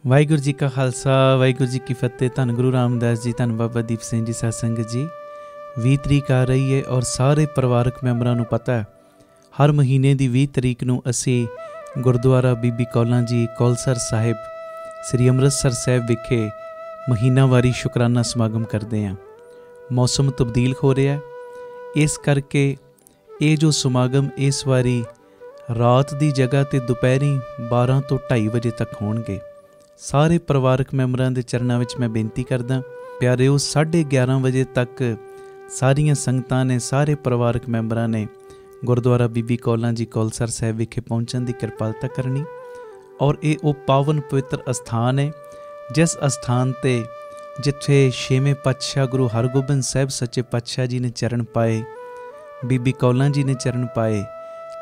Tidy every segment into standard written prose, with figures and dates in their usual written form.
ਵਾਹਿਗੁਰੂ ਜੀ ਕਾ ਖਾਲਸਾ ਵਾਹਿਗੁਰੂ ਜੀ ਕੀ ਫਤਿਹ। ਧੰਨ ਗੁਰੂ ਰਾਮਦਾਸ ਜੀ, ਧੰਨ ਬਾਬਾ ਦੀਪ ਸਿੰਘ ਜੀ ਸਾਧ ਸੰਗਤ ਜੀ। 20 ਤਰੀਕ ਆ ਰਹੀ ਹੈ ਔਰ ਸਾਰੇ ਪਰਿਵਾਰਕ ਮੈਂਬਰਾਂ ਨੂੰ ਪਤਾ ਹੈ ਹਰ ਮਹੀਨੇ ਦੀ 20 ਤਰੀਕ ਨੂੰ ਅਸੀਂ ਗੁਰਦੁਆਰਾ ਬੀਬੀ ਕੌਲਾਂ ਜੀ ਕੌਲਸਰ ਸਾਹਿਬ ਸ੍ਰੀ ਅੰਮ੍ਰਿਤਸਰ ਸਾਹਿਬ ਵਿਖੇ ਮਹੀਨਾਵਾਰੀ ਸ਼ੁਕਰਾਨਾ ਸਮਾਗਮ ਕਰਦੇ ਹਾਂ। ਮੌਸਮ ਤਬਦੀਲ ਹੋ ਰਿਹਾ, ਇਸ ਕਰਕੇ ਇਹ ਜੋ ਸਮਾਗਮ ਇਸ ਵਾਰੀ ਰਾਤ ਦੀ ਜਗ੍ਹਾ 'ਤੇ ਦੁਪਹਿਰੀ 12 ਤੋਂ 2:30 ਵਜੇ ਤੱਕ ਹੋਣਗੇ। ਸਾਰੇ ਪਰਿਵਾਰਕ ਮੈਂਬਰਾਂ ਦੇ ਚਰਨਾਂ ਵਿੱਚ ਮੈਂ ਬੇਨਤੀ ਕਰਦਾ, ਪਿਆਰਿਓ 11:30 ਵਜੇ ਤੱਕ ਸਾਰੀਆਂ ਸੰਗਤਾਂ ਨੇ, ਸਾਰੇ ਪਰਿਵਾਰਕ ਮੈਂਬਰਾਂ ਨੇ ਗੁਰਦੁਆਰਾ ਬੀਬੀ ਕੌਲਾਂ ਜੀ ਕੌਲਸਰ ਸਾਹਿਬ ਵਿਖੇ ਪਹੁੰਚਣ ਦੀ ਕਿਰਪਾਲਤਾ ਕਰਨੀ। ਔਰ ਇਹ ਉਹ ਪਾਵਨ ਪਵਿੱਤਰ ਅਸਥਾਨ ਹੈ ਜਿਸ ਅਸਥਾਨ 'ਤੇ ਜਿੱਥੇ 6ਵੇਂ ਪਾਤਸ਼ਾਹ ਗੁਰੂ ਹਰਗੋਬਿੰਦ ਸਾਹਿਬ ਸੱਚੇ ਪਾਤਸ਼ਾਹ ਜੀ ਨੇ ਚਰਨ ਪਾਏ, ਬੀਬੀ ਕੌਲਾਂ ਜੀ ਨੇ ਚਰਨ ਪਾਏ,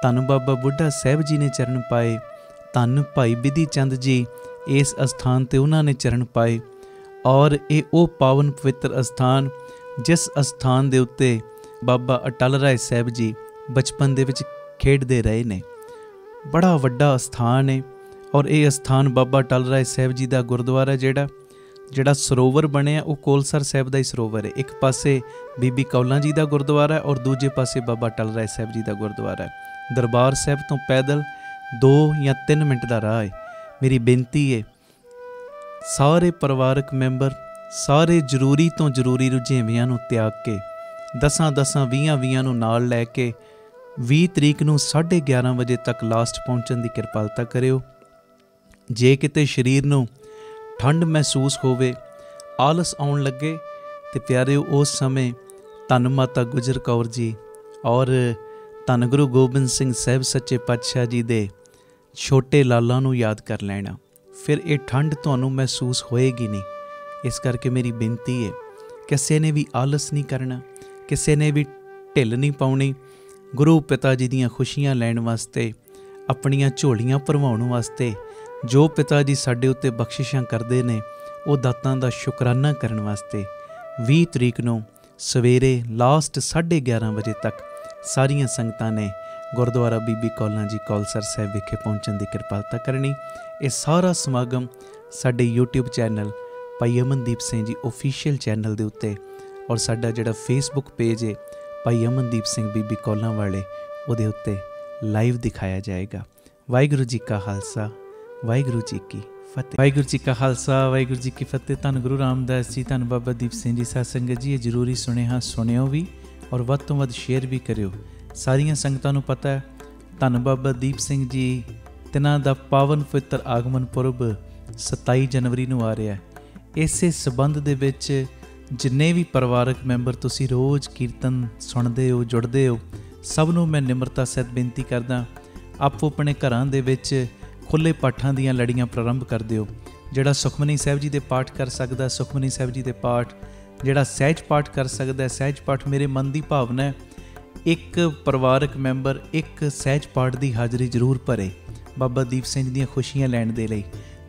ਧੰਨ ਬਾਬਾ ਬੁੱਢਾ ਸਾਹਿਬ ਜੀ ਨੇ ਚਰਨ ਪਾਏ, ਧੰਨ ਭਾਈ ਬਿਧੀ ਚੰਦ ਜੀ ਇਸ ਅਸਥਾਨ 'ਤੇ ਉਹਨਾਂ ਨੇ ਚਰਨ ਪਾਏ। ਔਰ ਇਹ ਉਹ ਪਾਵਨ ਪਵਿੱਤਰ ਅਸਥਾਨ ਜਿਸ ਅਸਥਾਨ ਦੇ ਉੱਤੇ ਬਾਬਾ ਅਟਲ ਰਾਏ ਸਾਹਿਬ ਜੀ ਬਚਪਨ ਦੇ ਵਿੱਚ ਖੇਡਦੇ ਰਹੇ ਨੇ। ਬੜਾ ਵੱਡਾ ਅਸਥਾਨ ਹੈ ਔਰ ਇਹ ਅਸਥਾਨ ਬਾਬਾ ਅਟਲ ਰਾਏ ਸਾਹਿਬ ਜੀ ਦਾ ਗੁਰਦੁਆਰਾ ਜਿਹੜਾ ਸਰੋਵਰ ਬਣਿਆ ਉਹ ਕੌਲਸਰ ਸਾਹਿਬ ਦਾ ਹੀ ਸਰੋਵਰ ਹੈ। ਇੱਕ ਪਾਸੇ ਬੀਬੀ ਕੌਲਾਂ ਜੀ ਦਾ ਗੁਰਦੁਆਰਾ ਔਰ ਦੂਜੇ ਪਾਸੇ ਬਾਬਾ ਅਟਲ ਰਾਏ ਸਾਹਿਬ ਜੀ ਦਾ ਗੁਰਦੁਆਰਾ ਹੈ। ਦਰਬਾਰ ਸਾਹਿਬ ਤੋਂ ਪੈਦਲ 2 ਜਾਂ 3 ਮਿੰਟ ਦਾ ਰਾਹ ਹੈ। ਮੇਰੀ ਬੇਨਤੀ ਹੈ ਸਾਰੇ ਪਰਿਵਾਰਕ ਮੈਂਬਰ ਸਾਰੇ ਜ਼ਰੂਰੀ ਤੋਂ ਜ਼ਰੂਰੀ ਰੁਝੇਵਿਆਂ ਨੂੰ ਤਿਆਗ ਕੇ 10 20 ਨੂੰ ਨਾਲ ਲੈ ਕੇ 20 ਤਰੀਕ ਨੂੰ 11:30 ਵਜੇ ਤੱਕ ਲਾਸਟ ਪਹੁੰਚਣ ਦੀ ਕਿਰਪਾਲਤਾ ਕਰਿਓ। ਜੇ ਕਿਤੇ ਸਰੀਰ ਨੂੰ ਠੰਡ ਮਹਿਸੂਸ ਹੋਵੇ, ਆਲਸ ਆਉਣ ਲੱਗੇ, ਤੇ ਪਿਆਰਿਓ ਉਸ ਸਮੇਂ ਧੰਨ ਮਾਤਾ ਗੁਜਰ ਕੌਰ ਜੀ ਔਰ ਧੰਨ ਗੁਰੂ ਗੋਬਿੰਦ ਸਿੰਘ ਸਾਹਿਬ ਸੱਚੇ ਪਾਤਸ਼ਾਹ ਜੀ ਦੇ ਛੋਟੇ ਲਾਲਾਂ ਨੂੰ ਯਾਦ ਕਰ ਲੈਣਾ, ਫਿਰ ਇਹ ਠੰਡ ਤੁਹਾਨੂੰ ਮਹਿਸੂਸ ਹੋਏਗੀ ਨਹੀਂ। ਇਸ ਕਰਕੇ ਮੇਰੀ ਬੇਨਤੀ ਹੈ ਕਿਸੇ ਨੇ ਵੀ ਆਲਸ ਨਹੀਂ ਕਰਨਾ, ਕਿਸੇ ਨੇ ਵੀ ਢਿੱਲ ਨਹੀਂ ਪਾਉਣੀ। ਗੁਰੂ ਪਿਤਾ ਜੀ ਦੀਆਂ ਖੁਸ਼ੀਆਂ ਲੈਣ ਵਾਸਤੇ, ਆਪਣੀਆਂ ਝੋਲੀਆਂ ਭਰਵਾਉਣ ਵਾਸਤੇ, ਜੋ ਪਿਤਾ ਜੀ ਸਾਡੇ ਉੱਤੇ ਬਖਸ਼ਿਸ਼ਾਂ ਕਰਦੇ ਨੇ ਉਹ ਦਾਤਾਂ ਦਾ ਸ਼ੁਕਰਾਨਾ ਕਰਨ ਵਾਸਤੇ 20 ਤਰੀਕ ਨੂੰ ਸਵੇਰੇ ਲਾਸਟ 11:30 ਵਜੇ ਤੱਕ ਸਾਰੀਆਂ ਸੰਗਤਾਂ ਨੇ ਗੁਰਦੁਆਰਾ ਬੀਬੀ ਕੌਲਾਂ ਜੀ ਕੌਲਸਰ ਸਾਹਿਬ ਵਿਖੇ ਪਹੁੰਚਣ ਦੀ ਕਿਰਪਾਲਤਾ ਕਰਨੀ। ਇਹ ਸਾਰਾ ਸਮਾਗਮ ਸਾਡੇ YouTube ਚੈਨਲ ਭਾਈ ਅਮਨਦੀਪ ਸਿੰਘ ਜੀ ਓਫੀਸ਼ੀਅਲ ਚੈਨਲ ਦੇ ਉੱਤੇ ਔਰ ਸਾਡਾ ਜਿਹੜਾ ਫੇਸਬੁੱਕ ਪੇਜ ਹੈ ਭਾਈ ਅਮਨਦੀਪ ਸਿੰਘ ਬੀਬੀ ਕੌਲਾਂ ਵਾਲੇ, ਉਹਦੇ ਉੱਤੇ ਲਾਈਵ ਦਿਖਾਇਆ ਜਾਏਗਾ। ਵਾਹਿਗੁਰੂ ਜੀ ਕਾ ਖਾਲਸਾ ਵਾਹਿਗੁਰੂ ਜੀ ਕੀ ਫਤਿਹ। ਵਾਹਿਗੁਰੂ ਜੀ ਕਾ ਖਾਲਸਾ ਵਾਹਿਗੁਰੂ ਜੀ ਕੀ ਫਤਿਹ। ਧੰਨ ਗੁਰੂ ਰਾਮਦਾਸ ਜੀ, ਧੰਨ ਬਾਬਾ ਦੀਪ ਸਿੰਘ ਜੀ ਸਾਧ ਸੰਗਤ ਜੀ। ਇਹ ਜ਼ਰੂਰੀ ਸੁਨੇਹਾ ਸੁਣਿਓ ਵੀ ਔਰ ਵੱਧ ਤੋਂ ਵੱਧ ਸ਼ੇਅਰ ਵੀ ਕਰਿਓ। ਸਾਰੀਆਂ ਸੰਗਤਾਂ ਨੂੰ ਪਤਾ ਹੈ ਧੰਨ ਬਾਬਾ ਦੀਪ ਸਿੰਘ ਜੀ ਤਿਨਾਂ ਦਾ ਪਾਵਨ ਪਵਿੱਤਰ ਆਗਮਨ ਪੁਰਬ 27 ਜਨਵਰੀ ਨੂੰ ਆ ਰਿਹਾ। ਇਸੇ ਸੰਬੰਧ ਦੇ ਵਿੱਚ ਜਿੰਨੇ ਵੀ ਪਰਿਵਾਰਕ ਮੈਂਬਰ ਤੁਸੀਂ ਰੋਜ਼ ਕੀਰਤਨ ਸੁਣਦੇ ਹੋ, ਜੁੜਦੇ ਹੋ, ਸਭ ਨੂੰ ਮੈਂ ਨਿਮਰਤਾ ਸਹਿਤ ਬੇਨਤੀ ਕਰਦਾ, ਆਪੋ ਆਪਣੇ ਘਰਾਂ ਦੇ ਵਿੱਚ ਖੁੱਲ੍ਹੇ ਪਾਠਾਂ ਦੀਆਂ ਲੜੀਆਂ ਪ੍ਰਾਰੰਭ ਕਰ ਦਿਓ। ਜਿਹੜਾ ਸੁਖਮਨੀ ਸਾਹਿਬ ਜੀ ਦੇ ਪਾਠ ਕਰ ਸਕਦਾ ਸੁਖਮਨੀ ਸਾਹਿਬ ਜੀ ਦੇ ਪਾਠ, ਜਿਹੜਾ ਸਹਿਜ ਪਾਠ ਕਰ ਸਕਦਾ ਸਹਿਜ ਪਾਠ। ਮੇਰੇ ਮਨ ਦੀ ਭਾਵਨਾ ਹੈ ਇੱਕ ਪਰਿਵਾਰਕ ਮੈਂਬਰ ਇੱਕ ਸਹਿਜ ਪਾਠ ਦੀ ਹਾਜ਼ਰੀ ਜ਼ਰੂਰ ਭਰੇ ਬਾਬਾ ਦੀਪ ਸਿੰਘ ਦੀਆਂ ਖੁਸ਼ੀਆਂ ਲੈਣ ਦੇ ਲਈ।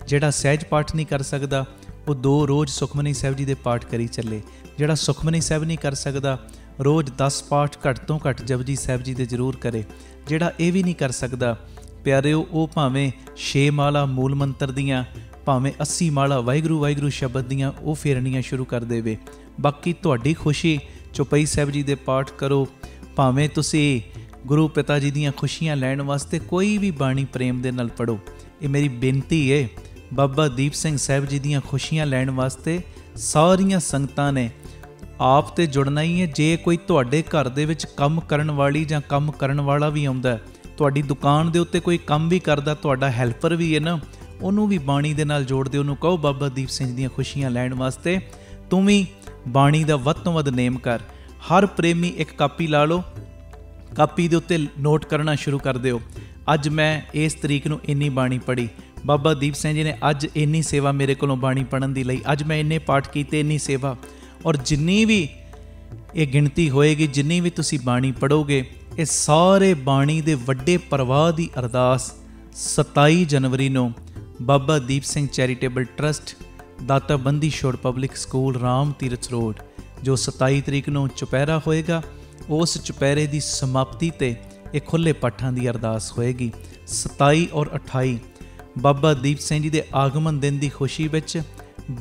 ਜਿਹੜਾ ਸਹਿਜ ਪਾਠ ਨਹੀਂ ਕਰ ਸਕਦਾ ਉਹ 2 ਰੋਜ਼ ਸੁਖਮਨੀ ਸਾਹਿਬ ਜੀ ਦੇ ਪਾਠ ਕਰੀ ਚੱਲੇ। ਜਿਹੜਾ ਸੁਖਮਨੀ ਸਾਹਿਬ ਨਹੀਂ ਕਰ ਸਕਦਾ ਰੋਜ਼ 10 ਪਾਠ ਘੱਟ ਤੋਂ ਘੱਟ ਜਪਜੀ ਸਾਹਿਬ ਜੀ ਦੇ ਜ਼ਰੂਰ ਕਰੇ। ਜਿਹੜਾ ਇਹ ਵੀ ਨਹੀਂ ਕਰ ਸਕਦਾ ਪਿਆਰਿਓ, ਉਹ ਭਾਵੇਂ 6 ਮਾਲਾ ਮੂਲ ਮੰਤਰ ਦੀਆਂ, ਭਾਵੇਂ 80 ਮਾਲਾ ਵਾਹਿਗੁਰੂ ਵਾਹਿਗੁਰੂ ਸ਼ਬਦ ਦੀਆਂ ਉਹ ਫੇਰਨੀਆਂ ਸ਼ੁਰੂ ਕਰ ਦੇਵੇ। ਬਾਕੀ ਤੁਹਾਡੀ ਖੁਸ਼ੀ, ਚੌਪਈ ਸਾਹਿਬ ਜੀ ਦੇ ਪਾਠ ਕਰੋ, ਭਾਵੇਂ ਤੁਸੀਂ ਗੁਰੂ ਪਿਤਾ ਜੀ ਦੀਆਂ ਖੁਸ਼ੀਆਂ ਲੈਣ ਵਾਸਤੇ ਕੋਈ ਵੀ ਬਾਣੀ ਪ੍ਰੇਮ ਦੇ ਨਾਲ ਪੜ੍ਹੋ। ਇਹ ਮੇਰੀ ਬੇਨਤੀ ਹੈ ਬਾਬਾ ਦੀਪ ਸਿੰਘ ਸਾਹਿਬ ਜੀ ਦੀਆਂ ਖੁਸ਼ੀਆਂ ਲੈਣ ਵਾਸਤੇ ਸਾਰੀਆਂ ਸੰਗਤਾਂ ਨੇ ਆਪ ਤੇ ਜੁੜਨਾ ਹੀ ਹੈ। ਜੇ ਕੋਈ ਤੁਹਾਡੇ ਘਰ ਦੇ ਵਿੱਚ ਕੰਮ ਕਰਨ ਵਾਲੀ ਜਾਂ ਕੰਮ ਕਰਨ ਵਾਲਾ ਵੀ ਆਉਂਦਾ, ਤੁਹਾਡੀ ਦੁਕਾਨ ਦੇ ਉੱਤੇ ਕੋਈ ਕੰਮ ਵੀ ਕਰਦਾ, ਤੁਹਾਡਾ ਹੈਲਪਰ ਵੀ ਹੈ ਨਾ, ਉਹਨੂੰ ਵੀ ਬਾਣੀ ਦੇ ਨਾਲ ਜੋੜ ਦਿਓ। ਉਹਨੂੰ ਕਹੋ ਬਾਬਾ ਦੀਪ ਸਿੰਘ ਦੀਆਂ ਖੁਸ਼ੀਆਂ ਲੈਣ ਵਾਸਤੇ ਤੂੰ ਵੀ ਬਾਣੀ ਦਾ ਵੱਧ ਤੋਂ ਵੱਧ ਨੇਮ ਕਰ। ਹਰ ਪ੍ਰੇਮੀ ਇੱਕ ਕਾਪੀ ਲਾ ਲਓ, ਕਾਪੀ ਦੇ ਉੱਤੇ ਨੋਟ ਕਰਨਾ ਸ਼ੁਰੂ ਕਰ ਦਿਓ। ਅੱਜ ਮੈਂ ਇਸ ਤਰੀਕ ਨੂੰ ਇੰਨੀ ਬਾਣੀ ਪੜ੍ਹੀ, ਬਾਬਾ ਦੀਪ ਸਿੰਘ ਜੀ ਨੇ ਅੱਜ ਇੰਨੀ ਸੇਵਾ ਮੇਰੇ ਕੋਲੋਂ ਬਾਣੀ ਪੜ੍ਹਨ ਦੀ ਲਈ, ਅੱਜ ਮੈਂ ਇੰਨੇ ਪਾਠ ਕੀਤੇ, ਇੰਨੀ ਸੇਵਾ। ਔਰ ਜਿੰਨੀ ਵੀ ਇਹ ਗਿਣਤੀ ਹੋਏਗੀ, ਜਿੰਨੀ ਵੀ ਤੁਸੀਂ ਬਾਣੀ ਪੜ੍ਹੋਗੇ, ਇਹ ਸਾਰੇ ਬਾਣੀ ਦੇ ਵੱਡੇ ਪ੍ਰਵਾਹ ਦੀ ਅਰਦਾਸ 27 ਜਨਵਰੀ ਨੂੰ ਬਾਬਾ ਦੀਪ ਸਿੰਘ ਚੈਰੀਟੇਬਲ ਟਰਸਟ, ਦਾਤਾ Bandi Chhor public school, Ram Tirath road, ਜੋ 27 ਤਰੀਕ ਨੂੰ ਚੁਪਹਿਰਾ ਹੋਏਗਾ, ਉਸ ਚੁਪਹਿਰੇ ਦੀ ਸਮਾਪਤੀ 'ਤੇ ਇਹ ਖੁੱਲ੍ਹੇ ਪਾਠਾਂ ਦੀ ਅਰਦਾਸ ਹੋਏਗੀ। 27 ਔਰ 28 ਬਾਬਾ ਦੀਪ ਸਿੰਘ ਜੀ ਦੇ ਆਗਮਨ ਦਿਨ ਦੀ ਖੁਸ਼ੀ ਵਿੱਚ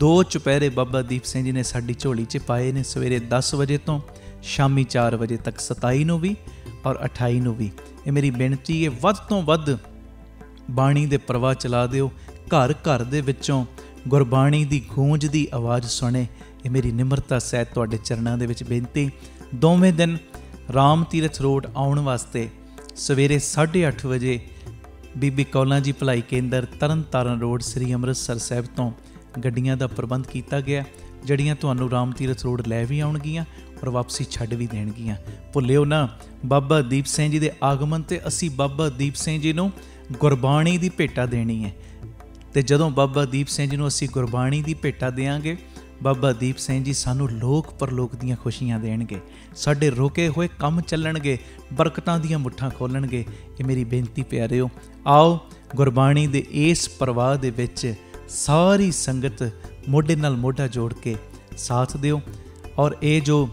2 ਚੁਪਹਿਰੇ ਬਾਬਾ ਦੀਪ ਸਿੰਘ ਜੀ ਨੇ ਸਾਡੀ ਝੋਲੀ 'ਚ ਪਾਏ ਨੇ, ਸਵੇਰੇ 10 ਵਜੇ ਤੋਂ ਸ਼ਾਮੀ 4 ਵਜੇ ਤੱਕ, 27 ਨੂੰ ਵੀ ਔਰ 28 ਨੂੰ ਵੀ। ਇਹ ਮੇਰੀ ਬੇਨਤੀ ਹੈ, ਵੱਧ ਤੋਂ ਵੱਧ ਬਾਣੀ ਦੇ ਪ੍ਰਵਾਹ ਚਲਾ ਦਿਓ, ਘਰ ਘਰ ਦੇ ਵਿੱਚੋਂ ਗੁਰਬਾਣੀ ਦੀ ਗੂੰਜ ਦੀ ਆਵਾਜ਼ ਸੁਣੇ। ਇਹ ਮੇਰੀ ਨਿਮਰਤਾ ਸਹਿਤ ਤੁਹਾਡੇ ਚਰਨਾਂ ਦੇ ਵਿੱਚ ਬੇਨਤੀ। ਦੋਵੇਂ ਦਿਨ ਰਾਮ ਤੀਰਥ ਰੋਡ ਆਉਣ ਵਾਸਤੇ ਸਵੇਰੇ 8:30 ਵਜੇ ਬੀਬੀ ਕੌਲਾਂ ਜੀ ਭਲਾਈ ਕੇਂਦਰ ਤਰਨ ਤਾਰਨ ਰੋਡ ਸ੍ਰੀ ਅੰਮ੍ਰਿਤਸਰ ਸਾਹਿਬ ਤੋਂ ਗੱਡੀਆਂ ਦਾ ਪ੍ਰਬੰਧ ਕੀਤਾ ਗਿਆ, ਜਿਹੜੀਆਂ ਤੁਹਾਨੂੰ ਰਾਮ ਤੀਰਥ ਰੋਡ ਲੈ ਵੀ ਆਉਣਗੀਆਂ ਔਰ ਵਾਪਸੀ ਛੱਡ ਵੀ ਦੇਣਗੀਆਂ। ਭੁੱਲਿਓ ਨਾ, ਬਾਬਾ ਦੀਪ ਸਿੰਘ ਜੀ ਦੇ ਆਗਮਨ 'ਤੇ ਅਸੀਂ ਬਾਬਾ ਦੀਪ ਸਿੰਘ ਜੀ ਨੂੰ ਗੁਰਬਾਣੀ ਦੀ ਭੇਟਾ ਦੇਣੀ ਹੈ। ਅਤੇ ਜਦੋਂ ਬਾਬਾ ਦੀਪ ਸਿੰਘ ਜੀ ਨੂੰ ਅਸੀਂ ਗੁਰਬਾਣੀ ਦੀ ਭੇਟਾ ਦਿਆਂਗੇ, ਬਾਬਾ ਦੀਪ ਸਿੰਘ ਜੀ ਸਾਨੂੰ ਲੋਕ ਪਰਲੋਕ ਦੀਆਂ ਖੁਸ਼ੀਆਂ ਦੇਣਗੇ, ਸਾਡੇ ਰੁਕੇ ਹੋਏ ਕੰਮ ਚੱਲਣਗੇ, ਬਰਕਤਾਂ ਦੀਆਂ ਮੁੱਠਾਂ ਖੋਲ੍ਹਣਗੇ। ਇਹ ਮੇਰੀ ਬੇਨਤੀ ਪਿਆਰਿਓ, ਆਓ ਗੁਰਬਾਣੀ ਦੇ ਇਸ ਪ੍ਰਵਾਹ ਦੇ ਵਿੱਚ ਸਾਰੀ ਸੰਗਤ ਮੋਢੇ ਨਾਲ ਮੋਢਾ ਜੋੜ ਕੇ ਸਾਥ ਦਿਓ। ਔਰ ਇਹ ਜੋ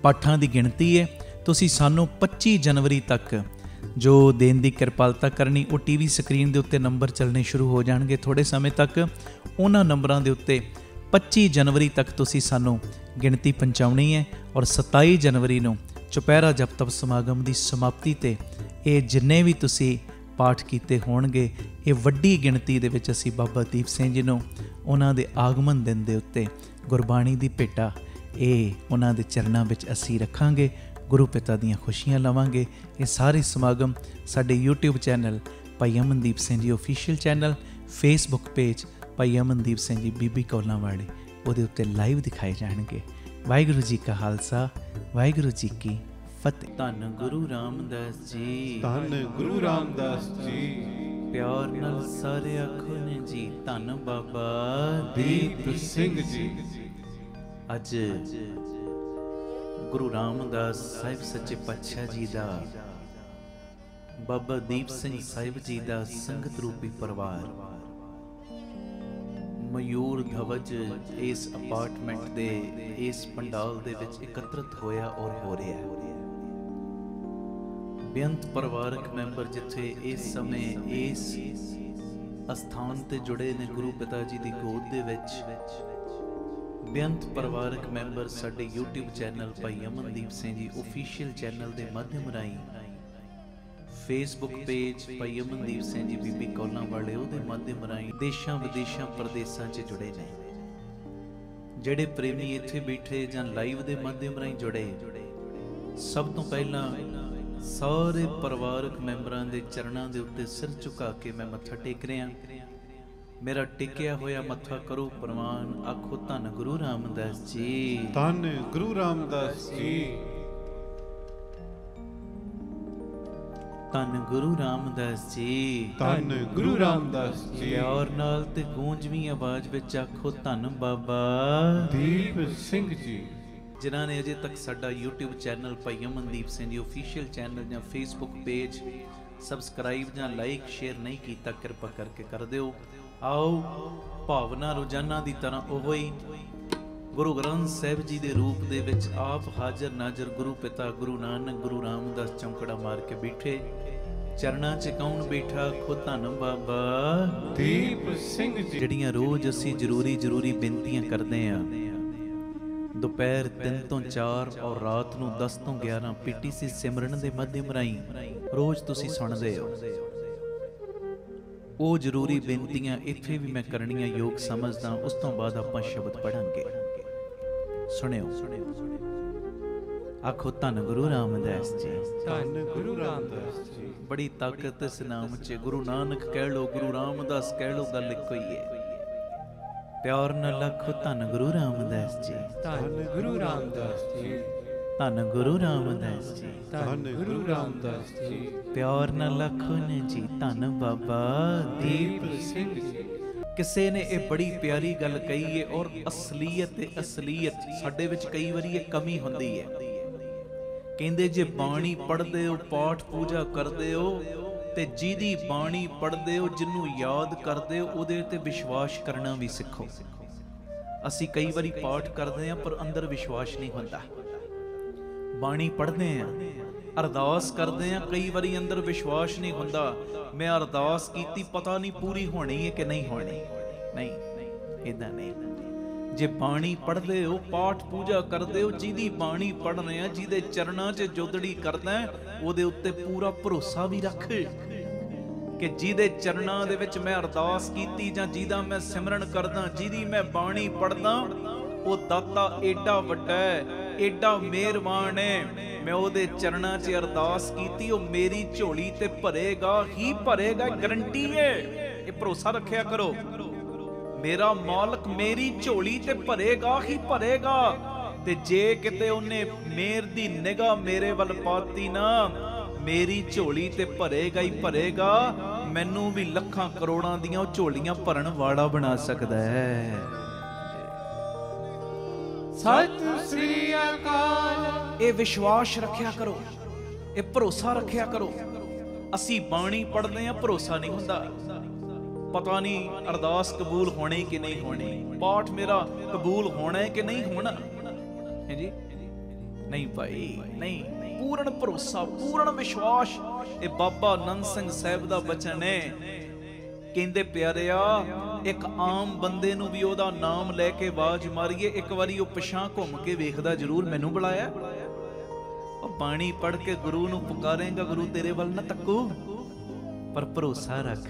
ਪਾਠਾਂ ਦੀ ਗਿਣਤੀ ਹੈ, ਤੁਸੀਂ ਸਾਨੂੰ 25 ਜਨਵਰੀ ਤੱਕ ਜੋ ਦੇਣ ਦੀ ਕਿਰਪਾਲਤਾ ਕਰਨੀ, ਉਹ ਟੀਵੀ ਸਕਰੀਨ ਦੇ ਉੱਤੇ ਨੰਬਰ ਚੱਲਣੇ ਸ਼ੁਰੂ ਹੋ ਜਾਣਗੇ ਥੋੜ੍ਹੇ ਸਮੇਂ ਤੱਕ। ਉਹਨਾਂ ਨੰਬਰਾਂ ਦੇ ਉੱਤੇ 25 ਜਨਵਰੀ ਤੱਕ ਤੁਸੀਂ ਸਾਨੂੰ ਗਿਣਤੀ ਪਹੁੰਚਾਉਣੀ ਹੈ। ਔਰ 27 ਜਨਵਰੀ ਨੂੰ ਚੁਪਹਿਰਾ ਜਪ ਤਪ ਸਮਾਗਮ ਦੀ ਸਮਾਪਤੀ 'ਤੇ ਇਹ ਜਿੰਨੇ ਵੀ ਤੁਸੀਂ ਪਾਠ ਕੀਤੇ ਹੋਣਗੇ, ਇਹ ਵੱਡੀ ਗਿਣਤੀ ਦੇ ਵਿੱਚ ਅਸੀਂ ਬਾਬਾ ਦੀਪ ਸਿੰਘ ਜੀ ਨੂੰ ਉਹਨਾਂ ਦੇ ਆਗਮਨ ਦਿਨ ਦੇ ਉੱਤੇ ਗੁਰਬਾਣੀ ਦੀ ਭੇਟਾ ਇਹ ਉਹਨਾਂ ਦੇ ਚਰਨਾਂ ਵਿੱਚ ਅਸੀਂ ਰੱਖਾਂਗੇ, ਗੁਰੂ ਪਿਤਾ ਦੀਆਂ ਖੁਸ਼ੀਆਂ ਲਵਾਂਗੇ। ਇਹ ਸਾਰੇ ਸਮਾਗਮ ਸਾਡੇ YouTube ਚੈਨਲ ਭਾਈ Amandeep Singh ji official channel, Facebook page ਭਾਈ ਅਮਨਦੀਪ ਸਿੰਘ ਜੀ ਬੀਬੀ ਕੌਲਾਂ ਵਾਲੇ, ਉਹਦੇ ਉੱਤੇ ਲਾਈਵ ਦਿਖਾਏ ਜਾਣਗੇ। ਵਾਹਿਗੁਰੂ ਜੀ ਕਾ ਖਾਲਸਾ, ਵਾਹਿਗੁਰੂ ਜੀ ਕੀ ਫਤਿਹ। ਧੰਨ ਗੁਰੂ ਰਾਮਦਾਸ ਜੀ, ਧੰਨ ਗੁਰੂ ਰਾਮਦਾਸ ਜੀ। ਪਿਆਰ ਨਾਲ ਸਾਰੇ ਆਖੋ ਨੇ ਜੀ, ਧੰਨ ਬਾਬਾ ਦੀਪ ਸਿੰਘ ਜੀ। ਅੱਜ ਗੁਰੂ ਰਾਮਦਾਸ ਸਾਹਿਬ ਸੱਚੇ ਪਾਤਸ਼ਾਹ ਜੀ ਦਾ, ਬਾਬਾ ਦੀਪ ਸਿੰਘ ਸਾਹਿਬ ਜੀ ਦਾ ਸੰਗਤ ਰੂਪੀ ਪਰਿਵਾਰ ਮਯੂਰ ਧਵਜ ਇਸ ਅਪਾਰਟਮੈਂਟ ਦੇ ਇਸ ਪੰਡਾਲ ਦੇ ਵਿੱਚ ਇਕੱਤਰਿਤ ਹੋਇਆ ਔਰ ਹੋ ਰਿਹਾ ਹੈ। ਬੇਅੰਤ ਪਰਿਵਾਰਕ ਮੈਂਬਰ ਜਿੱਥੇ ਇਸ ਸਮੇਂ ਇਸ ਅਸਥਾਨ ਤੇ ਜੁੜੇ ਨੇ ਗੁਰੂ ਪਿਤਾ ਜੀ ਦੀ ਗੋਦ ਦੇ ਵਿੱਚ, ਬੇਅੰਤ ਪਰਿਵਾਰਕ ਮੈਂਬਰ ਸਾਡੇ YouTube ਚੈਨਲ ਭਾਈ ਅਮਨਦੀਪ ਸਿੰਘ ਜੀ ਆਫੀਸ਼ੀਅਲ ਚੈਨਲ ਦੇ ਮਾਧਿਅਮ ਰਾਹੀਂ, ਫੇਸਬੁੱਕ ਪੇਜ ਭਾਈ ਅਮਨਦੀਪ ਸਿੰਘ ਜੀ ਬੀਬੀ ਕੌਲਾਂ ਵਾਲੇ, ਉਹਦੇ ਮਾਧਿਅਮ ਰਾਹੀਂ ਦੇਸ਼ਾਂ ਵਿਦੇਸ਼ਾਂ ਪ੍ਰਦੇਸਾਂ 'ਚ ਜੁੜੇ ਨੇ। ਜਿਹੜੇ ਪ੍ਰੇਮੀ ਇੱਥੇ ਬੈਠੇ ਜਾਂ ਲਾਈਵ ਦੇ ਮਾਧਿਅਮ ਰਾਹੀਂ ਜੁੜੇ, ਸਭ ਤੋਂ ਪਹਿਲਾਂ ਸਾਰੇ ਪਰਿਵਾਰਕ ਮੈਂਬਰਾਂ ਦੇ ਚਰਨਾਂ ਦੇ ਉੱਤੇ ਸਿਰ ਝੁਕਾ ਕੇ ਮੈਂ ਮੱਥਾ ਟੇਕ ਰਿਹਾ। ਮੇਰਾ ਟੇਕਿਆ ਹੋਇਆ ਮੱਥਾ ਕਰੋ ਪ੍ਰਵਾਨ, ਆਖੋ ਧੰਨ ਗੁਰੂ ਰਾਮਦਾਸ ਜੀ, ਧੰਨ ਗੁਰੂ ਰਾਮਦਾਸ ਜੀ। ਧੰਨ ਗੁਰੂ ਰਾਮਦਾਸ ਜੀ, ਧੰਨ ਗੁਰੂ ਰਾਮਦਾਸ ਜੀ। ਪਿਆਰ ਨਾਲ ਤੇ ਗੂੰਜਵੀਂ ਆਵਾਜ਼ ਵਿੱਚ ਆਖੋ ਧੰਨ ਬਾਬਾ ਦੀਪ ਸਿੰਘ ਜੀ। ਜਿਨ੍ਹਾਂ ਨੇ ਅਜੇ ਤੱਕ ਸਾਡਾ YouTube ਚੈਨਲ ਭਾਈ ਅਮਨਦੀਪ ਸਿੰਘ ਜੀ ਆਫੀਸ਼ੀਅਲ ਚੈਨਲ ਜਾਂ ਫੇਸਬੁੱਕ ਪੇਜ ਸਬਸਕ੍ਰਾਈਬ ਜਾਂ ਲਾਈਕ ਸ਼ੇਅਰ ਨਹੀਂ ਕੀਤਾ, ਕਿਰਪਾ ਕਰਕੇ ਕਰ ਦਿਓ। ਆਓ ਭਾਵਨਾ ਰੋਜ਼ਾਨਾ ਦੀ ਤਰ੍ਹਾਂ ਉਹੋ ਹੀ ਗੁਰੂ ਗ੍ਰੰਥ ਸਾਹਿਬ ਜੀ ਦੇ ਰੂਪ ਦੇ ਵਿੱਚ ਆਪ ਹਾਜ਼ਰ ਨਾਜ਼ਰ ਗੁਰੂ ਪਿਤਾ ਗੁਰੂ ਨਾਨਕ ਗੁਰੂ ਰਾਮਦਾਸ ਚੌਂਕੜਾ ਮਾਰ ਕੇ ਬੈਠੇ, ਚਰਨਾਂ 'ਚ ਕੌਣ ਬੈਠਾ, ਖੁਦ ਧੰਨ ਬਾਬਾ ਦੀਪ ਸਿੰਘ ਜੀ। ਜਿਹੜੀਆਂ ਰੋਜ਼ ਅਸੀਂ ਜ਼ਰੂਰੀ ਬੇਨਤੀਆਂ ਕਰਦੇ ਹਾਂ, ਦੁਪਹਿਰ 3 ਤੋਂ 4 ਔਰ ਰਾਤ ਨੂੰ 10 ਤੋਂ 11 PTC ਸਿਮਰਨ ਦੇ ਮਾਧਿਅਮ ਰਾਹੀਂ ਰੋਜ਼ ਤੁਸੀਂ ਸੁਣਦੇ ਹੋ, ਉਹ ਜ਼ਰੂਰੀ ਬੇਨਤੀਆਂ ਇੱਥੇ ਵੀ ਮੈਂ ਕਰਨੀਆਂ ਯੋਗ ਸਮਝਦਾ। ਉਸ ਤੋਂ ਬਾਅਦ ਆਪਾਂ ਸ਼ਬਦ ਪੜਾਂਗੇ, ਸੁਣਿਓ। ਆਖੋ ਧੰਨ ਗੁਰੂ ਰਾਮਦਾਸ ਜੀ, ਧੰਨ ਗੁਰੂ ਰਾਮਦਾਸ ਜੀ। ਬੜੀ ਤਾਕਤ ਇਸ ਨਾਮ 'ਚ, ਗੁਰੂ ਨਾਨਕ ਕਹਿ ਲੋ, ਗੁਰੂ ਰਾਮਦਾਸ ਕਹਿ ਲੋ, ਗੱਲ ਇੱਕੋ ਹੀ ਹੈ। ਪਿਆਰ ਨਾਲ ਆਖੋ ਧੰਨ ਗੁਰੂ ਰਾਮਦਾਸ ਜੀ, ਧੰਨ ਗੁਰੂ ਰਾਮਦਾਸ ਜੀ। ਧੰਨ ਗੁਰੂ ਰਾਮਦਾਸ ਜੀ, ਧੰਨ ਗੁਰੂ ਰਾਮਦਾਸ ਜੀ। ਪਿਆਰ ਨਾਲ ਆਖੋ ਨੇ ਜੀ, ਧੰਨ ਬਾਬਾ ਦੀਪ ਸਿੰਘ ਜੀ। ਕਿਸੇ ਨੇ ਇਹ ਬੜੀ ਪਿਆਰੀ ਗੱਲ ਕਹੀ ਹੈ, ਔਰ ਅਸਲੀਅਤ ਸਾਡੇ ਵਿੱਚ ਕਈ ਵਾਰੀ ਇਹ ਕਮੀ ਹੁੰਦੀ ਹੈ। ਕਹਿੰਦੇ ਜੇ ਬਾਣੀ ਪੜ੍ਹਦੇ ਹੋ, ਪਾਠ ਪੂਜਾ ਕਰਦੇ ਹੋ, ਤੇ ਜਿਹਦੀ ਬਾਣੀ ਪੜ੍ਹਦੇ ਹੋ, ਜਿਹਨੂੰ ਯਾਦ ਕਰਦੇ ਹੋ, ਉਹਦੇ ਤੇ ਵਿਸ਼ਵਾਸ ਕਰਨਾ ਵੀ ਸਿੱਖੋ। ਅਸੀਂ ਕਈ ਵਾਰੀ ਪਾਠ ਕਰਦੇ ਹਾਂ ਪਰ ਅੰਦਰ ਵਿਸ਼ਵਾਸ ਨਹੀਂ ਹੁੰਦਾ। ਬਾਣੀ ਪੜ੍ਹਦੇ ਹਾਂ, ਅਰਦਾਸ ਕਰਦੇ ਆ, ਕਈ ਵਾਰੀ ਅੰਦਰ ਵਿਸ਼ਵਾਸ ਨਹੀਂ ਹੁੰਦਾ, ਮੈਂ ਅਰਦਾਸ ਕੀਤੀ ਪਤਾ ਨਹੀਂ ਪੂਰੀ ਹੋਣੀ ਹੈ ਕਿ ਨਹੀਂ ਹੋਣੀ। ਨਹੀਂ, ਇਦਾਂ ਨਹੀਂ। ਜੇ ਬਾਣੀ ਪੜ੍ਹਦੇ ਹੋ, ਪਾਠ ਪੂਜਾ ਕਰਦੇ ਹੋ, ਜਿਹਦੀ ਬਾਣੀ ਪੜ੍ਹ ਰਹੇ ਆ, ਜਿਹਦੇ ਚਰਨਾਂ 'ਚ ਜੋਦੜੀ ਕਰਦਾ, ਉਹਦੇ ਉੱਤੇ ਪੂਰਾ ਭਰੋਸਾ ਵੀ ਰੱਖ ਕਿ ਜਿਹਦੇ ਚਰਨਾਂ ਦੇ ਵਿੱਚ ਮੈਂ ਅਰਦਾਸ ਕੀਤੀ ਜਾਂ ਜਿਹਦਾ ਮੈਂ ਸਿਮਰਨ ਕਰਦਾ, ਜਿਹਦੀ ਮੈਂ ਬਾਣੀ ਪੜ੍ਹਦਾ, ਉਹ ਦਾਤਾ ਏਡਾ ਵੱਡਾ ਹੈ, ਏਡਾ ਮਿਹਰਬਾਨ ਹੈ। ਮੈਂ ਉਹਦੇ ਚਰਨਾਂ 'ਚ ਅਰਦਾਸ ਕੀਤੀ, ਉਹ ਮੇਰੀ ਝੋਲੀ ਤੇ ਭਰੇਗਾ ਹੀ ਭਰੇਗਾ, ਗਰੰਟੀ ਹੈ। ਇਹ ਭਰੋਸਾ ਰੱਖਿਆ ਕਰੋ, ਮੇਰਾ ਮਾਲਕ ਮੇਰੀ ਝੋਲੀ ਤੇ ਭਰੇਗਾ ਹੀ ਭਰੇਗਾ। ਤੇ ਜੇ ਕਿਤੇ ਉਹਨੇ ਮੇਰ ਦੀ ਨਿਗਾਹ ਮੇਰੇ ਵੱਲ ਪਾਤੀ ਨਾ, ਮੇਰੀ ਝੋਲੀ ਤੇ ਭਰੇਗਾ ਹੀ ਭਰੇਗਾ। ਮੈਨੂੰ ਵੀ ਲੱਖਾਂ ਕਰੋੜਾਂ ਦੀਆਂ ਉਹ ਝੋਲੀਆਂ ਭਰਨ ਵਾਲਾ ਬਣਾ ਸਕਦਾ ਹੈ। ਸਤਿ ਸ੍ਰੀ ਅਕਾਲ। ਇਹ ਵਿਸ਼ਵਾਸ ਰੱਖਿਆ ਕਰੋ, ਇਹ ਭਰੋਸਾ ਰੱਖਿਆ ਕਰੋ। ਅਸੀਂ ਬਾਣੀ ਪੜ੍ਹਦੇ ਆ, ਭਰੋਸਾ ਨਹੀਂ ਹੁੰਦਾ, ਪਤਾ ਨਹੀਂ ਅਰਦਾਸ ਕਬੂਲ ਹੋਣੀ ਕਿ ਨਹੀਂ ਹੋਣੀ, ਪਾਠ ਮੇਰਾ ਕਬੂਲ ਹੋਣਾ ਹੈ ਕਿ ਨਹੀਂ ਹੋਣਾ ਹੈ ਜੀ। ਨਹੀਂ ਭਾਈ, ਨਹੀਂ, ਪੂਰਨ ਭਰੋਸਾ, ਪੂਰਨ ਵਿਸ਼ਵਾਸ। ਇਹ ਬਾਬਾ ਨੰਦ ਸਿੰਘ ਸਾਹਿਬ ਦਾ ਬਚਨ ਹੈ। ਕਹਿੰਦੇ ਪਿਆਰਿਆ, ਇੱਕ ਆਮ ਬੰਦੇ ਨੂੰ ਵੀ ਉਹਦਾ ਨਾਮ ਲੈ ਕੇ ਆਵਾਜ਼ ਮਾਰੀਏ, ਇੱਕ ਵਾਰੀ ਉਹ ਪਿਛਾਂ ਘੁੰਮ ਕੇ ਵੇਖਦਾ ਜ਼ਰੂਰ, ਮੈਨੂੰ ਬੁਲਾਇਆ। ਉਹ ਬਾਣੀ ਪੜ੍ਹ ਕੇ ਗੁਰੂ ਨੂੰ ਪੁਕਾਰੇਗਾ, ਗੁਰੂ ਤੇਰੇ ਵੱਲ ਨਾ ਤੱਕੂ, ਪਰ ਭਰੋਸਾ ਰੱਖ।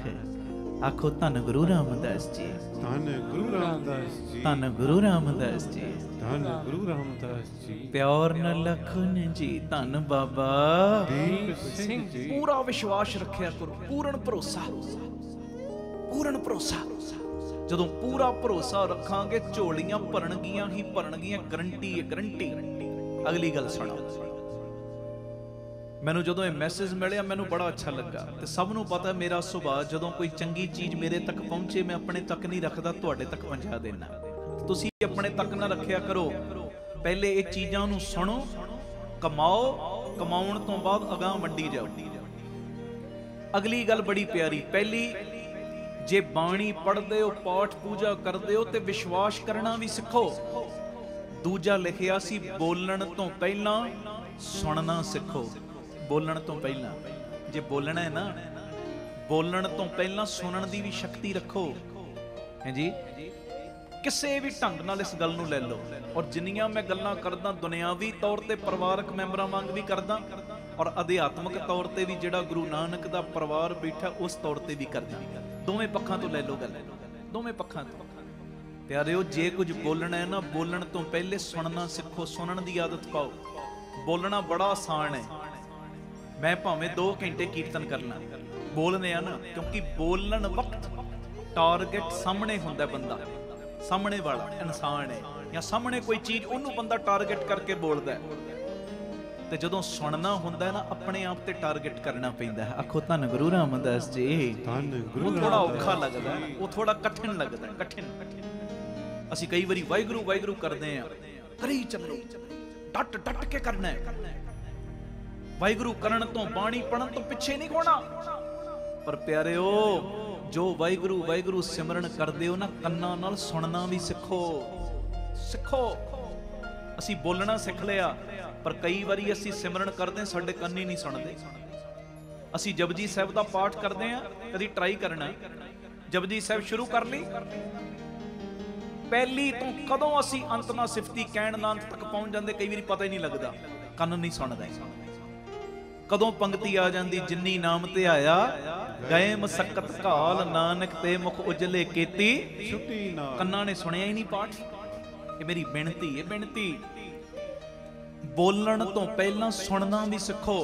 ਆਖੋ ਧੰਨ ਗੁਰੂ ਰਾਮਦਾਸ ਜੀ, ਧੰਨ ਗੁਰੂ ਰਾਮਦਾਸ ਜੀ, ਧੰਨ ਗੁਰੂ ਰਾਮਦਾਸ ਜੀ, ਧੰਨ ਗੁਰੂ ਰਾਮਦਾਸ ਜੀ। ਪਿਆਰ ਨਾਲ ਲਖਨ ਜੀ, ਧੰਨ ਬਾਬਾ ਦੀਪ ਸਿੰਘ ਜੀ। ਪੂਰਾ ਵਿਸ਼ਵਾਸ ਰੱਖਿਆ ਕਰੋ, ਪੂਰਨ ਭਰੋਸਾ, ਪੂਰਨ ਭਰੋਸਾ। ਜਦੋਂ ਪੂਰਾ ਭਰੋਸਾ ਰੱਖਾਂਗੇ, ਝੋਲੀਆਂ ਭਰਨਗੀਆਂ ਹੀ ਭਰਨਗੀਆਂ, ਗਰੰਟੀ ਹੈ, ਗਰੰਟੀ। ਅਗਲੀ ਗੱਲ ਸੁਣੋ। ਮੈਨੂੰ ਜਦੋਂ ਇਹ ਮੈਸੇਜ ਮਿਲਿਆ, ਮੈਨੂੰ ਬੜਾ ਅੱਛਾ ਲੱਗਾ। ਤੇ ਸਭ ਨੂੰ ਪਤਾ ਮੇਰਾ ਸੁਭਾਅ, ਜਦੋਂ ਕੋਈ ਚੰਗੀ ਚੀਜ਼ ਮੇਰੇ ਤੱਕ ਪਹੁੰਚੇ, ਮੈਂ ਆਪਣੇ ਤੱਕ ਨਹੀਂ ਰੱਖਦਾ, ਤੁਹਾਡੇ ਤੱਕ ਪਹੁੰਚਾ ਦੇਣਾ। ਤੁਸੀਂ ਆਪਣੇ ਤੱਕ ਨਾ ਰੱਖਿਆ ਕਰੋ। ਪਹਿਲੇ ਇਹ ਚੀਜ਼ਾਂ ਨੂੰ ਸੁਣੋ, ਕਮਾਓ, ਕਮਾਉਣ ਤੋਂ ਬਾਅਦ ਅਗਾਂਹ ਵੰਡੀ ਜਾਓ। ਅਗਲੀ ਗੱਲ ਬੜੀ ਪਿਆਰੀ। ਪਹਿਲੀ, ਜੇ ਬਾਣੀ ਪੜ੍ਹਦੇ ਹੋ, ਪਾਠ ਪੂਜਾ ਕਰਦੇ ਹੋ, ਤੇ ਵਿਸ਼ਵਾਸ ਕਰਨਾ ਵੀ ਸਿੱਖੋ। ਦੂਜਾ ਲਿਖਿਆ ਸੀ, ਬੋਲਣ ਤੋਂ ਪਹਿਲਾਂ ਸੁਣਨਾ ਸਿੱਖੋ। ਬੋਲਣ ਤੋਂ ਪਹਿਲਾਂ, ਜੇ ਬੋਲਣਾ ਹੈ ਨਾ, ਬੋਲਣ ਤੋਂ ਪਹਿਲਾਂ ਸੁਣਨ ਦੀ ਵੀ ਸ਼ਕਤੀ ਰੱਖੋ, ਹੈ ਜੀ। ਕਿਸੇ ਵੀ ਢੰਗ ਨਾਲ ਇਸ ਗੱਲ ਨੂੰ ਲੈ ਲਓ। ਔਰ ਜਿੰਨੀਆਂ ਮੈਂ ਗੱਲਾਂ ਕਰਦਾ, ਦੁਨਿਆਵੀ ਤੌਰ ਤੇ ਪਰਿਵਾਰਕ ਮੈਂਬਰਾਂ ਵਾਂਗ ਵੀ ਕਰਦਾ, ਔਰ ਅਧਿਆਤਮਿਕ ਤੌਰ ਤੇ ਵੀ ਜਿਹੜਾ ਗੁਰੂ ਨਾਨਕ ਦਾ ਪਰਿਵਾਰ ਬੈਠਾ, ਉਸ ਤੌਰ ਤੇ ਵੀ ਕਰਦਾ। ਦੋਵੇਂ ਪੱਖਾਂ ਤੋਂ ਲੈ ਲਓ ਗੱਲ, ਦੋਵੇਂ ਪੱਖਾਂ ਤੋਂ। ਪਿਆਰਿਓ, ਜੇ ਕੁਝ ਬੋਲਣਾ ਹੈ ਨਾ, ਬੋਲਣ ਤੋਂ ਪਹਿਲੇ ਸੁਣਨਾ ਸਿੱਖੋ, ਸੁਣਨ ਦੀ ਆਦਤ ਪਾਓ। ਬੋਲਣਾ ਬੜਾ ਆਸਾਨ ਹੈ। ਮੈਂ ਭਾਵੇਂ 2 ਘੰਟੇ ਕੀਰਤਨ ਕਰਨਾ, ਬੋਲਨੇ ਆ ਨਾ, ਕਿਉਂਕਿ ਬੋਲਣ ਵਕਤ ਟਾਰਗੇਟ ਸਾਹਮਣੇ ਹੁੰਦਾ, ਬੰਦਾ ਸਾਹਮਣੇ ਵਾਲਾ ਇਨਸਾਨ ਹੈ, ਜਾਂ ਸਾਹਮਣੇ ਕੋਈ ਚੀਜ਼, ਉਹਨੂੰ ਬੰਦਾ ਟਾਰਗੇਟ ਕਰਕੇ ਬੋਲਦਾ। ਤੇ ਜਦੋਂ ਸੁਣਨਾ ਹੁੰਦਾ ਹੈ ਨਾ, ਆਪਣੇ ਆਪ ਤੇ ਟਾਰਗੇਟ ਕਰਨਾ ਪੈਂਦਾ ਹੈ। ਆਖੋ ਧੰਨ ਗੁਰੂ ਰਾਮਦਾਸ ਜੀ, ਧੰਨ ਗੁਰੂ। ਥੋੜਾ ਔਖਾ ਲੱਗਦਾ, ਉਹ ਥੋੜਾ ਕਠਿਨ ਲੱਗਦਾ, ਕਠਿਨ। ਅਸੀਂ ਕਈ ਵਾਰੀ ਵਾਹਿਗੁਰੂ ਵਾਹਿਗੁਰੂ ਕਰਦੇ ਆ, ਕਰੀ ਚੱਲੋ, ਡਟ ਡਟ ਕੇ ਕਰਨਾ ਹੈ। ਵਾਹਿਗੁਰੂ ਕਰਨ ਤੋਂ, ਬਾਣੀ ਪੜਨ ਤੋਂ ਪਿੱਛੇ ਨਹੀਂ ਹੋਣਾ। ਪਰ ਪਿਆਰਿਓ, ਜੋ ਵਾਹਿਗੁਰੂ ਵਾਹਿਗੁਰੂ ਸਿਮਰਨ ਕਰਦੇ ਹੋ ਨਾ, ਕੰਨਾਂ ਨਾਲ ਸੁਣਨਾ ਵੀ ਸਿੱਖੋ, ਸਿੱਖੋ। ਅਸੀਂ ਬੋਲਣਾ ਸਿੱਖ ਲਿਆ, ਪਰ ਕਈ ਵਾਰੀ ਅਸੀਂ ਸਿਮਰਨ ਕਰਦੇ, ਸਾਡੇ ਕੰਨ ਹੀ ਨਹੀਂ ਸੁਣਦੇ। ਅਸੀਂ ਜਪਜੀ ਸਾਹਿਬ ਦਾ ਪਾਠ ਕਰਦੇ ਆ, ਕਦੀ ਟਰਾਈ ਕਰਨਾ, ਜਪਜੀ ਸਾਹਿਬ ਸ਼ੁਰੂ ਕਰ ਲਈ, ਪਹਿਲੀ ਤੋਂ ਕਦੋਂ ਅਸੀਂ ਅੰਤ ਨਾਲ ਸਿਫਤੀ ਕਹਿਣ ਨਾਲ ਅੰਤ ਤੱਕ ਪਹੁੰਚ ਜਾਂਦੇ, ਕਈ ਵਾਰੀ ਪਤਾ ਹੀ ਨਹੀਂ ਲੱਗਦਾ, ਕੰਨ ਨਹੀਂ ਸੁਣਦਾ। ਕਦੋਂ ਪੰਕਤੀ ਆ ਜਾਂਦੀ, ਜਿੰਨੀ ਨਾਮ ਤੇ ਆਇਆ ਗਏ ਮਸਕਤ ਘਾਲ, ਨਾਨਕ ਤੇ ਮੁਖ ਉਜਲੇ ਕੀਤੀ ਛੁੱਟੀ ਨਾ। ਕੰਨਾਂ ਨੇ ਸੁਣਿਆ ਹੀ ਨਹੀਂ ਪਾਠ। ਇਹ ਮੇਰੀ ਬੇਨਤੀ ਹੈ, ਬੇਨਤੀ। ਬੋਲਣ ਤੋਂ ਪਹਿਲਾਂ ਸੁਣਨਾ ਵੀ ਸਿੱਖੋ।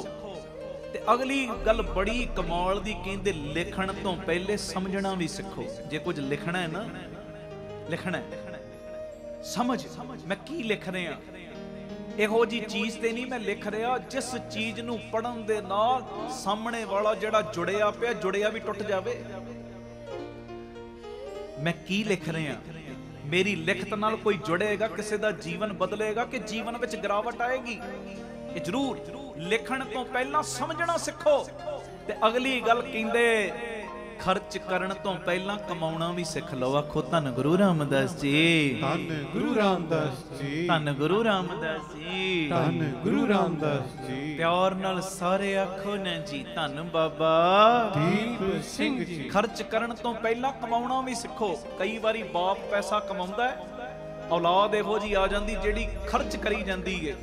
ਤੇ ਅਗਲੀ ਗੱਲ ਬੜੀ ਕਮਾਲ ਦੀ, ਕਹਿੰਦੇ ਲਿਖਣ ਤੋਂ ਪਹਿਲੇ ਸਮਝਣਾ ਵੀ ਸਿੱਖੋ। ਜੇ ਕੁਝ ਲਿਖਣਾ ਹੈ ਨਾ, ਲਿਖਣਾ ਸਮਝ, ਮੈਂ ਕੀ ਲਿਖ ਰਿਹਾ। ਇਹੋ ਜੀ ਚੀਜ਼ ਤੇ ਨਹੀਂ ਮੈਂ ਲਿਖ ਰਿਹਾ ਜਿਸ ਚੀਜ਼ ਨੂੰ ਪੜਨ ਦੇ ਨਾਲ ਸਾਹਮਣੇ ਵਾਲਾ ਜਿਹੜਾ ਜੁੜਿਆ ਪਿਆ, ਜੁੜਿਆ ਵੀ ਟੁੱਟ ਜਾਵੇ। ਮੈਂ ਕੀ ਲਿਖ ਰਿਹਾ, ਮੇਰੀ ਲਿਖਤ ਨਾਲ ਕੋਈ ਜੁੜੇਗਾ, ਕਿਸੇ ਦਾ ਜੀਵਨ ਬਦਲੇਗਾ ਕਿ ਜੀਵਨ ਵਿੱਚ ਗਿਰਾਵਟ ਆਏਗੀ। ਇਹ ਜ਼ਰੂਰ ਲਿਖਣ ਤੋਂ ਪਹਿਲਾਂ ਸਮਝਣਾ ਸਿੱਖੋ। ਤੇ ਅਗਲੀ ਗੱਲ ਕਹਿੰਦੇ, ਖਰਚ ਕਰਨ ਤੋਂ ਪਹਿਲਾਂ ਕਮਾਉਣਾ ਵੀ ਸਿੱਖ ਲਓ। ਆਖੋ ਧੰਨ ਗੁਰੂ ਰਾਮਦਾਸ ਜੀ, ਧੰਨ ਗੁਰੂ ਰਾਮਦਾਸ ਜੀ, ਧੰਨ ਗੁਰੂ ਰਾਮਦਾਸ ਜੀ, ਧੰਨ ਗੁਰੂ ਰਾਮਦਾਸ ਜੀ। ਪਿਆਰ ਨਾਲ ਸਾਰੇ ਆਖੋ ਨਾ ਜੀ, ਧੰਨ ਬਾਬਾ ਦੀਪ ਸਿੰਘ ਜੀ। ਖਰਚ ਕਰਨ ਤੋਂ ਪਹਿਲਾਂ ਕਮਾਉਣਾ ਵੀ ਸਿੱਖੋ। ਕਈ ਵਾਰੀ ਬਾਪ ਪੈਸਾ ਕਮਾਉਂਦਾ ਹੈ, ਔਲਾਦ ਇਹੋ ਜੀ ਆ ਜਾਂਦੀ ਜਿਹੜੀ ਖਰਚ ਕਰੀ ਜਾਂਦੀ ਹੈ।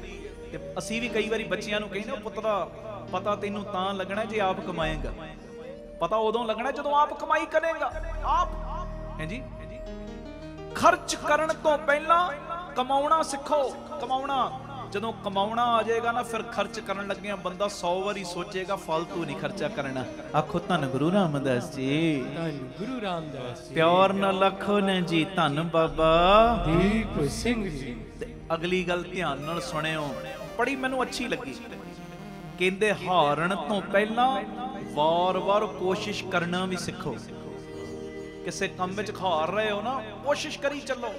ਤੇ ਅਸੀਂ ਵੀ ਕਈ ਵਾਰੀ ਬੱਚਿਆਂ ਨੂੰ ਕਹਿੰਦੇ, ਪੁੱਤਰਾ ਪਤਾ ਤੈਨੂੰ ਤਾਂ ਲੱਗਣਾ ਜੇ ਆਪ ਕਮਾਏਗਾ, ਪਤਾ ਉਦੋਂ ਲੱਗਣਾ ਜਦੋਂ ਆਪ ਕਮਾਈ ਕਰੇਗਾ। ਆਪ ਹੈ ਜੀ। ਖਰਚ ਕਰਨ ਤੋਂ ਪਹਿਲਾਂ ਕਮਾਉਣਾ ਸਿੱਖੋ। ਕਮਾਉਣਾ, ਜਦੋਂ ਕਮਾਉਣਾ ਆ ਜਾਏਗਾ ਨਾ, ਫਿਰ ਖਰਚ ਕਰਨ ਲੱਗਿਆ ਬੰਦਾ 100 ਵਾਰੀ ਸੋਚੇਗਾ, ਫालतू ਨਹੀਂ ਖਰਚਾ ਕਰਨਾ। ਆਖੋ ਧੰਨ ਗੁਰੂ ਰਾਮਦਾਸ ਜੀ, ਧੰਨ ਗੁਰੂ ਰਾਮਦਾਸ ਜੀ। ਪਿਆਰ ਨਾਲ ਆਖੋ ਨਾ ਜੀ, ਧੰਨ ਬਾਬਾ ਦੀਪ ਸਿੰਘ ਜੀ। ਤੇ ਅਗਲੀ ਗੱਲ ਧਿਆਨ ਨਾਲ ਸੁਣਿਓ, ਬੜੀ ਮੈਨੂੰ ਅੱਛੀ ਲੱਗੀ। ਕਹਿੰਦੇ ਹਾਰਨ ਤੋਂ ਪਹਿਲਾਂ ਵਾਰ-ਵਾਰ ਕੋਸ਼ਿਸ਼ ਕਰਨਾ ਵੀ ਸਿੱਖੋ। ਕਿਸੇ ਕੰਮ ਵਿੱਚ ਹਾਰ ਰਹੇ ਹੋ ਨਾ, ਕੋਸ਼ਿਸ਼ ਕਰੀ ਚੱਲੋ।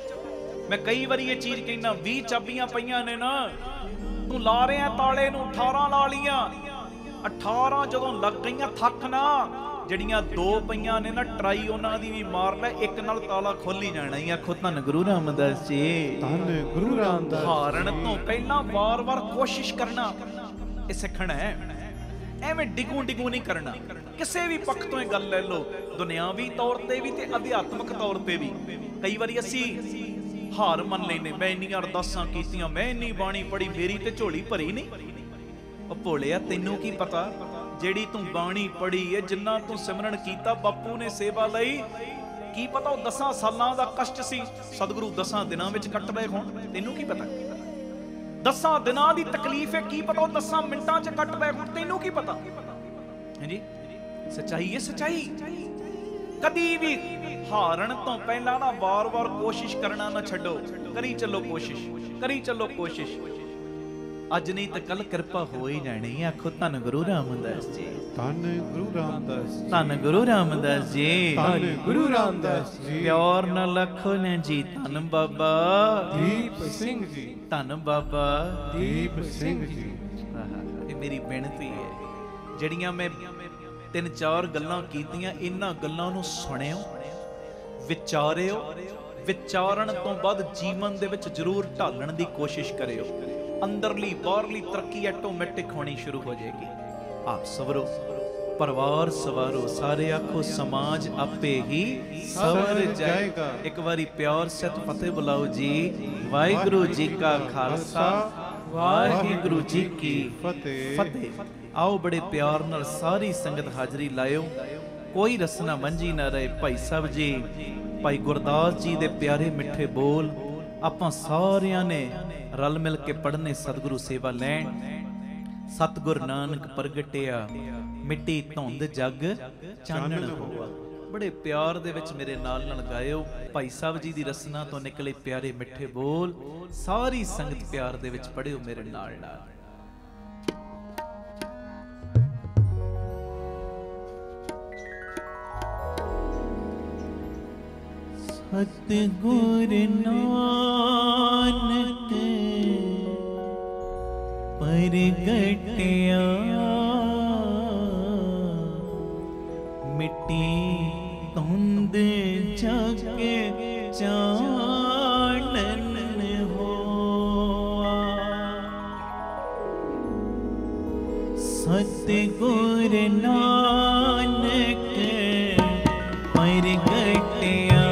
ਮੈਂ ਕਈ ਵਾਰੀ ਇਹ ਚੀਜ਼ ਕਹਿੰਦਾ, 20 ਚਾਬੀਆਂ ਪਈਆਂ ਨੇ ਨਾ, ਤੂੰ ਲਾ ਰਿਹਾ ਤਾਲੇ ਨੂੰ, 18 ਲਾ ਲੀਆਂ, 18 ਜਦੋਂ ਲੱਗ ਗਈਆਂ ਥੱਕ ਨਾ, ਜਿਹੜੀਆਂ 2 ਪਈਆਂ ਨੇ ਨਾ, ਟਰਾਈ ਉਹਨਾਂ ਦੀ ਵੀ ਮਾਰ ਲੈ, ਇੱਕ ਨਾਲ ਤਾਲਾ ਖੁੱਲ ਹੀ ਜਾਣਾ ਹੀ। ਆਖੋ ਧੰਨ ਗੁਰੂ ਰਾਮਦਾਸ ਜੀ, ਧੰਨ ਗੁਰੂ ਰਾਮਦਾਸ। ਹਾਰਨ ਤੋਂ ਪਹਿਲਾਂ ਵਾਰ-ਵਾਰ ਕੋਸ਼ਿਸ਼ ਕਰਨਾ ਇਹ ਸਿੱਖਣਾ ਹੈ। ਐਵੇਂ ਡਿਗੂ ਨਹੀਂ ਕਰਨਾ। ਕਿਸੇ ਵੀ ਪੱਖ ਤੋਂ ਇਹ ਗੱਲ ਲੈ ਲਓ, ਦੁਨਿਆਵੀ ਤੌਰ ਤੇ ਵੀ ਤੇ ਅਧਿਆਤਮਿਕ ਤੌਰ ਤੇ ਵੀ। ਕਈ ਵਾਰੀ ਅਸੀਂ ਹਾਰ ਮੰਨ ਲੈਨੇ, ਮੈਂ ਇੰਨੀਆਂ ਅਰਦਾਸਾਂ ਕੀਤੀਆਂ, ਮੈਂ ਇੰਨੀ ਬਾਣੀ ਪੜ੍ਹੀ, ਮੇਰੀ ਤੇ ਝੋਲੀ ਭਰੀ ਨਹੀਂ। ਉਹ ਭੋਲਿਆ, ਤੈਨੂੰ ਕੀ ਪਤਾ ਜਿਹੜੀ ਤੂੰ ਬਾਣੀ ਪੜ੍ਹੀ ਹੈ, ਜਿੰਨਾ ਤੂੰ ਸਿਮਰਨ ਕੀਤਾ, ਬਾਪੂ ਨੇ ਸੇਵਾ ਲਈ, ਕੀ ਪਤਾ ਉਹ 10 ਸਾਲਾਂ ਦਾ ਕਸ਼ਟ ਸੀ, ਸਤਿਗੁਰੂ 10 ਦਿਨਾਂ ਵਿੱਚ ਕੱਟ ਰਹੇ ਹੋਣ। ਤੈਨੂੰ ਕੀ ਪਤਾ 10 ਦਿਨਾਂ ਦੀ ਤਕਲੀਫ ਹੈ, ਕੀ ਪਤਾ ਉਹ 10 ਮਿੰਟਾਂ 'ਚ ਕੱਟ ਰਹੇ ਹੋਣ। ਤੈਨੂੰ ਕੀ ਪਤਾ ਹੈ ਜੀ। ਸੱਚਾਈ ਹੈ, ਸੱਚਾਈ। ਕਦੀ ਵੀ ਹਾਰਨ ਤੋਂ ਪਹਿਲਾਂ ਨਾ ਵਾਰ-ਵਾਰ ਕੋਸ਼ਿਸ਼ ਕਰਨਾ ਨਾ ਛੱਡੋ। ਕਰੀ ਚੱਲੋ ਕੋਸ਼ਿਸ਼, ਕਰੀ ਚੱਲੋ ਕੋਸ਼ਿਸ਼। ਅੱਜ ਨਹੀਂ ਤਾਂ ਕੱਲ ਕਿਰਪਾ ਹੋ ਹੀ ਜਾਣੀ। ਆਖੋ ਧੰਨ ਗੁਰੂ ਰਾਮਦਾਸ ਜੀ, ਧੰਨ ਗੁਰੂ ਰਾਮਦਾਸ ਜੀ, ਧੰਨ ਗੁਰੂ ਰਾਮਦਾਸ ਜੀ, ਧੰਨ ਗੁਰੂ ਰਾਮਦਾਸ ਜੀ। ਪਿਆਰ ਨਾਲ ਆਖੋ ਨਾ ਜੀ, ਧੰਨ ਬਾਬਾ ਦੀਪ ਸਿੰਘ ਜੀ, ਧੰਨ ਬਾਬਾ ਦੀਪ ਸਿੰਘ ਜੀ। ਇਹ ਮੇਰੀ ਬੇਨਤੀ ਹੈ, ਜਿਹੜੀਆਂ ਮੈਂ 3-4 ਗੱਲਾਂ ਕੀਤੀਆਂ, ਇਹਨਾਂ ਗੱਲਾਂ ਨੂੰ ਸੁਣਿਓ, ਵਿਚਾਰਿਓ। ਵਿਚਾਰਨ ਤੋਂ ਬਾਅਦ ਜੀਵਨ ਦੇ ਵਿੱਚ ਜ਼ਰੂਰ ਢਾਲਣ ਦੀ ਕੋਸ਼ਿਸ਼ ਕਰਿਓ। ਅੰਦਰਲੀ ਬਾਹਰਲੀ ਤਰੱਕੀ ਆਟੋਮੈਟਿਕ ਹੋਣੀ ਸ਼ੁਰੂ ਹੋ ਜਾਏਗੀ। ਆਪ ਸਵਰੋ, ਪਰਿਵਾਰ ਸਵਾਰੋ, ਸਾਰੇ ਆਖੋ ਸਮਾਜ ਆਪੇ ਹੀ ਸਵਰ ਜਾਏਗਾ। ਇੱਕ ਵਾਰੀ ਪਿਆਰ ਸਤ ਫਤਿਹ ਬੁਲਾਓ ਜੀ। ਵਾਹਿਗੁਰੂ ਜੀ ਕਾ ਖਾਲਸਾ, ਵਾਹਿਗੁਰੂ ਜੀ ਕੀ ਫਤਿਹ। ਆਓ ਬੜੇ ਪਿਆਰ ਨਾਲ ਸਾਰੀ ਸੰਗਤ ਹਾਜ਼ਰੀ ਲਾਇਓ, ਕੋਈ ਰਸਨਾ ਵਾਂਝੀ ਨਾ ਰਹੇ। ਭਾਈ ਸਾਹਿਬ ਜੀ, ਭਾਈ ਗੁਰਦਾਸ ਜੀ ਦੇ ਪਿਆਰੇ ਮਿੱਠੇ ਬੋਲ ਆਪਾਂ ਸਾਰਿਆਂ ਨੇ ਰਲ ਮਿਲ ਕੇ ਪੜ੍ਹਨੇ, ਸਤਿਗੁਰੂ ਸੇਵਾ ਲੈਣ। ਸਤਿਗੁਰ ਨਾਨਕ ਪ੍ਰਗਟਿਆ, ਮਿੱਟੀ ਧੁੰਦ ਜਗ ਚਾਨਣ ਹੋਆ। ਬੜੇ ਪਿਆਰ ਦੇ ਵਿੱਚ ਮੇਰੇ ਨਾਲ ਗਾਇਓ। ਭਾਈ ਸਾਹਿਬ ਜੀ ਦੀ ਰਸਨਾ ਤੋਂ ਨਿਕਲੇ ਪਿਆਰੇ ਮਿੱਠੇ ਬੋਲ, ਸਾਰੀ ਸੰਗਤ ਪਿਆਰ ਦੇ ਵਿੱਚ ਪੜ੍ਹਿਓ ਮੇਰੇ ਨਾਲ। ਸਤਿਗੁਰ ਨਾਨਕ ਪ੍ਰਗਟਿਆ, ਮਿੱਟੀ ਧੁੰਦ ਜਗ ਚਾਨਣ ਹੋਆ। ਸਤਿਗੁਰ ਨਾਨਕ ਪ੍ਰਗਟਿਆ,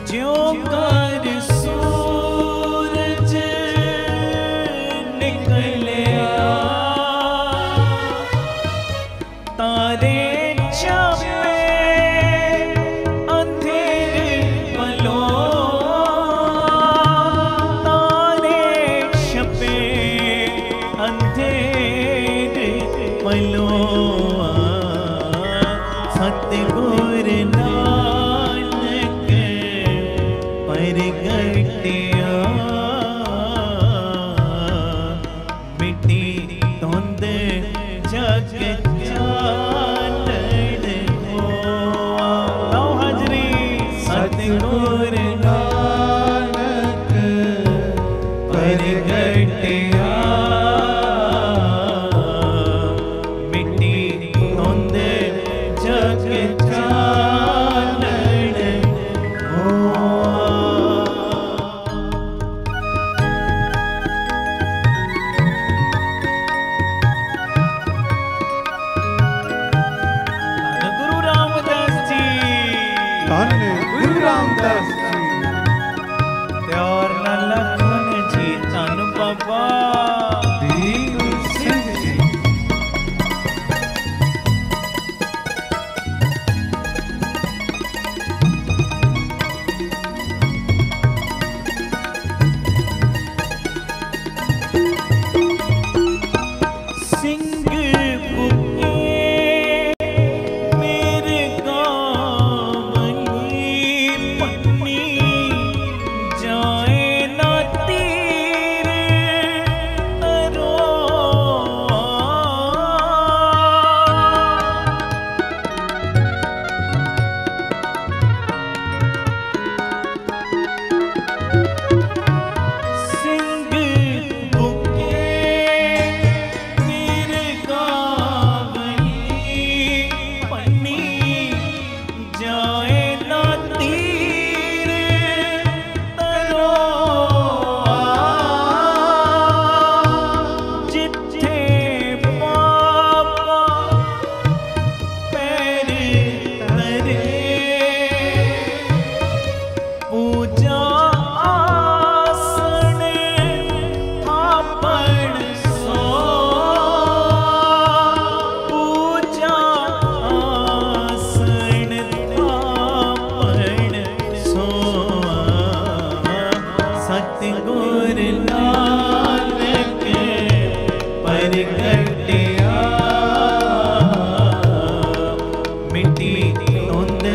ਜਿਉ ਕਰ ਸੂਰਜ निकलिया तारे छपे अंधेरे पलों, तारे छपे अंधेरे पलों, सतगुर नानक परगटिया मिट्टी धुंध जग चानन होआ। लो हाजरी सतगुर नानक परगटिया मिट्टी धुंध जग चानन होआ। गुरु रामदास जी धन गुरु रामदास जी प्यार न लखन जी धन बाबा दीप सिंह जी सिंह बुके मेरे गावनी पन्नी जाए ना तीर तरो। सिंह बुके मेरे गावनी पन्नी जाए ना तीर तरो। जिथे पापा पैर धरे पूजा आसन थापण सो। पूजा आसन थापण सो। सतगुर नानक परगटिया मिट्टी धुंध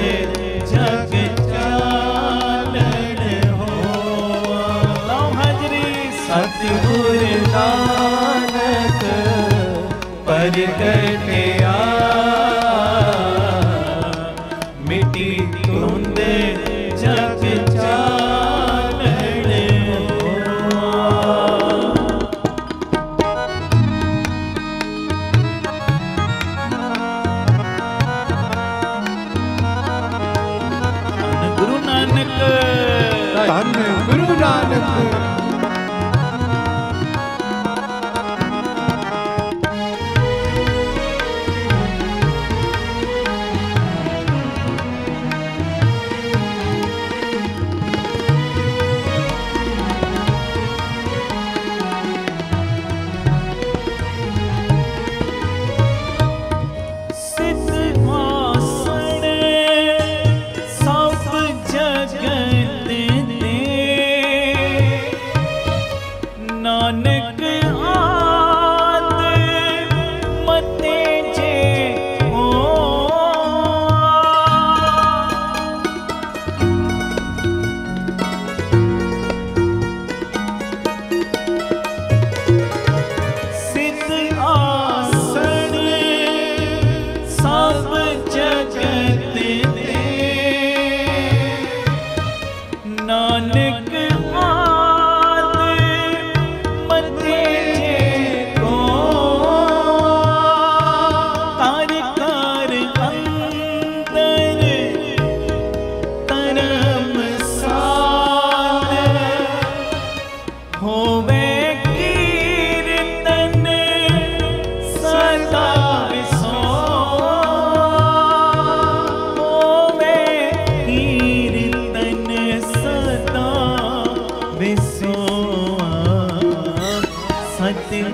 जग चानन होआ। लो हाजरी सतगुर नानक परगटिया मिट्टी धुंध जग चानन होआ। गुरु नानक धन गुरु नानक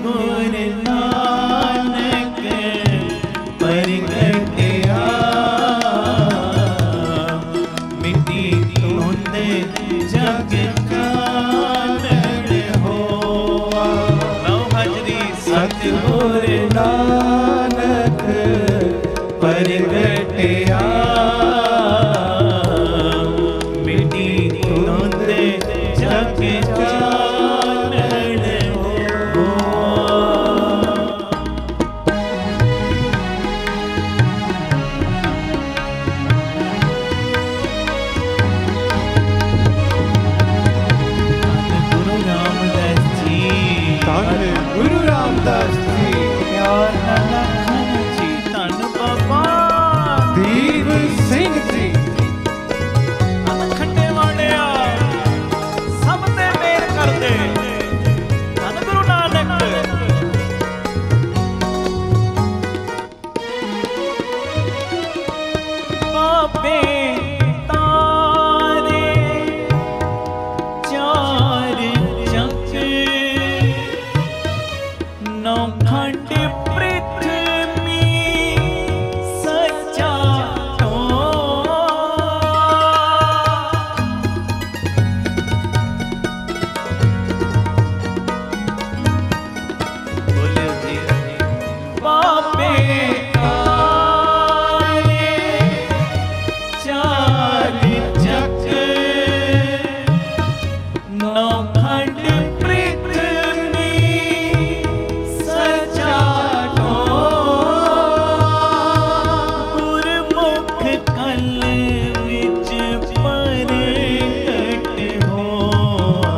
गुर नानक प्रगटिया मिट्टी धुंध जग चानन होआ। नौ हाजरी सतगुर नानक प्रगटिया मिट्टी धुंध जग चानन होआ। गुरु रामदास जी, धन गुरु रामदास जी, प्यार नाल लखन जी, धन बाबा दीप सिंह जी, खंडे वालिया सब ते मेल करदे धन गुरु नानक। बाबे तारे चार चक नौ खंड पृथ्वी सच्चा बोलियो जी। बाबे तारे चार चक नौ खंड पृथ्वी सच्चा गुरमुख कल विच प्रगट होआ।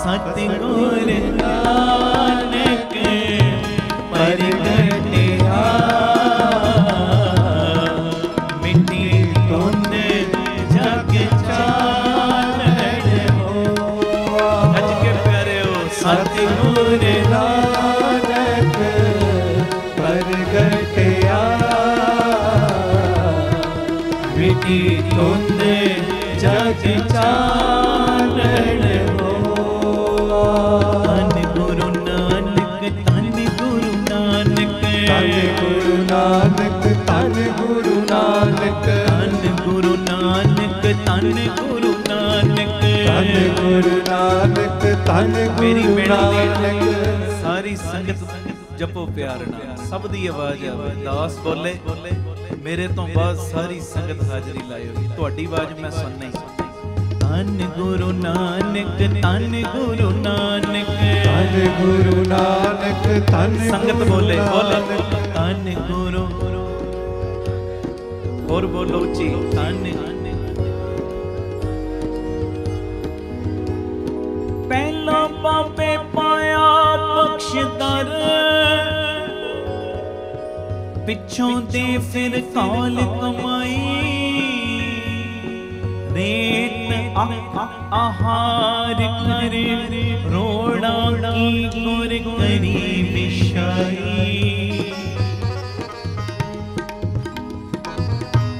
सतगुर नानक प्रगटिया मिट्टी धुंध जग चानन होआ। अज के प्यारे हो सतगुर नानक प्रगटिया मिट्टी धुंध जग चानन होआ। धन गुरु नानक, धन गुरु नानक, धन गुरु नानक, धन गुरु नानक, धन गुरु नानक, धन गुरु नानक, धन गुरु नानक, धन मेरी गुरु बेनती नानक। सारी संगत जपो प्यार नाल, सब दी आवाज आवे। दास बोले मेरे तो बाद सारी संगत हाजरी लायो, ਤੁਹਾਡੀ आवाज मैं सुन नहीं सकता। धन गुरु नानक, धन गुरु नानक, धन गुरु नानक, धन संगत गुरु बोले नानक। धन गुरु और बोलो जी धन। पहला बाबे पाया बख्शदर, पिछों दे फिर काल कमाई। रेत आहार कर रोड़ा की गुर करी विषाई।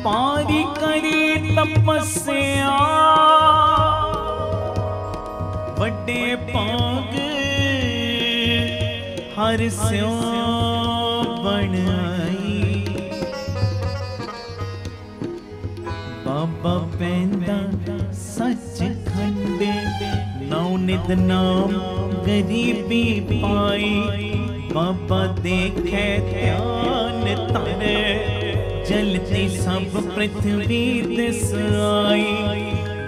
पारी करी तपस्या वड्डे पाग हर स्यों बनाई। बाबा पैंदा सच खंडे नौ नित नाम गरीबी पाई। बाबा देखे ध्यान तारे जलती सब पृथ्वी दिस आई।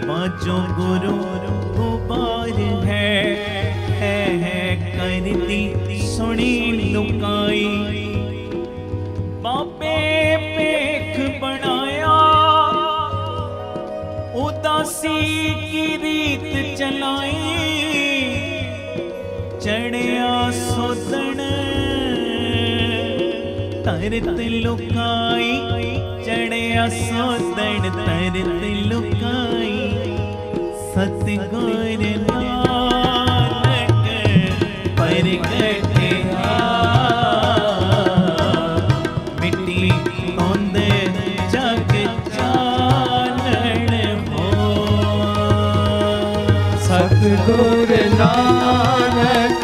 बाजो गुरु गुबार है करती सुनी लुकाई। बाबे पेख बनाया उदासी की रीत चलाई। चढ़िया सोदन तरत लुकाई। चढ़िया सोदन तरत लुकाई। सतगुर नानक प्रगटिया मिट्टी धुंध जग चानन हो। सतगुर नानक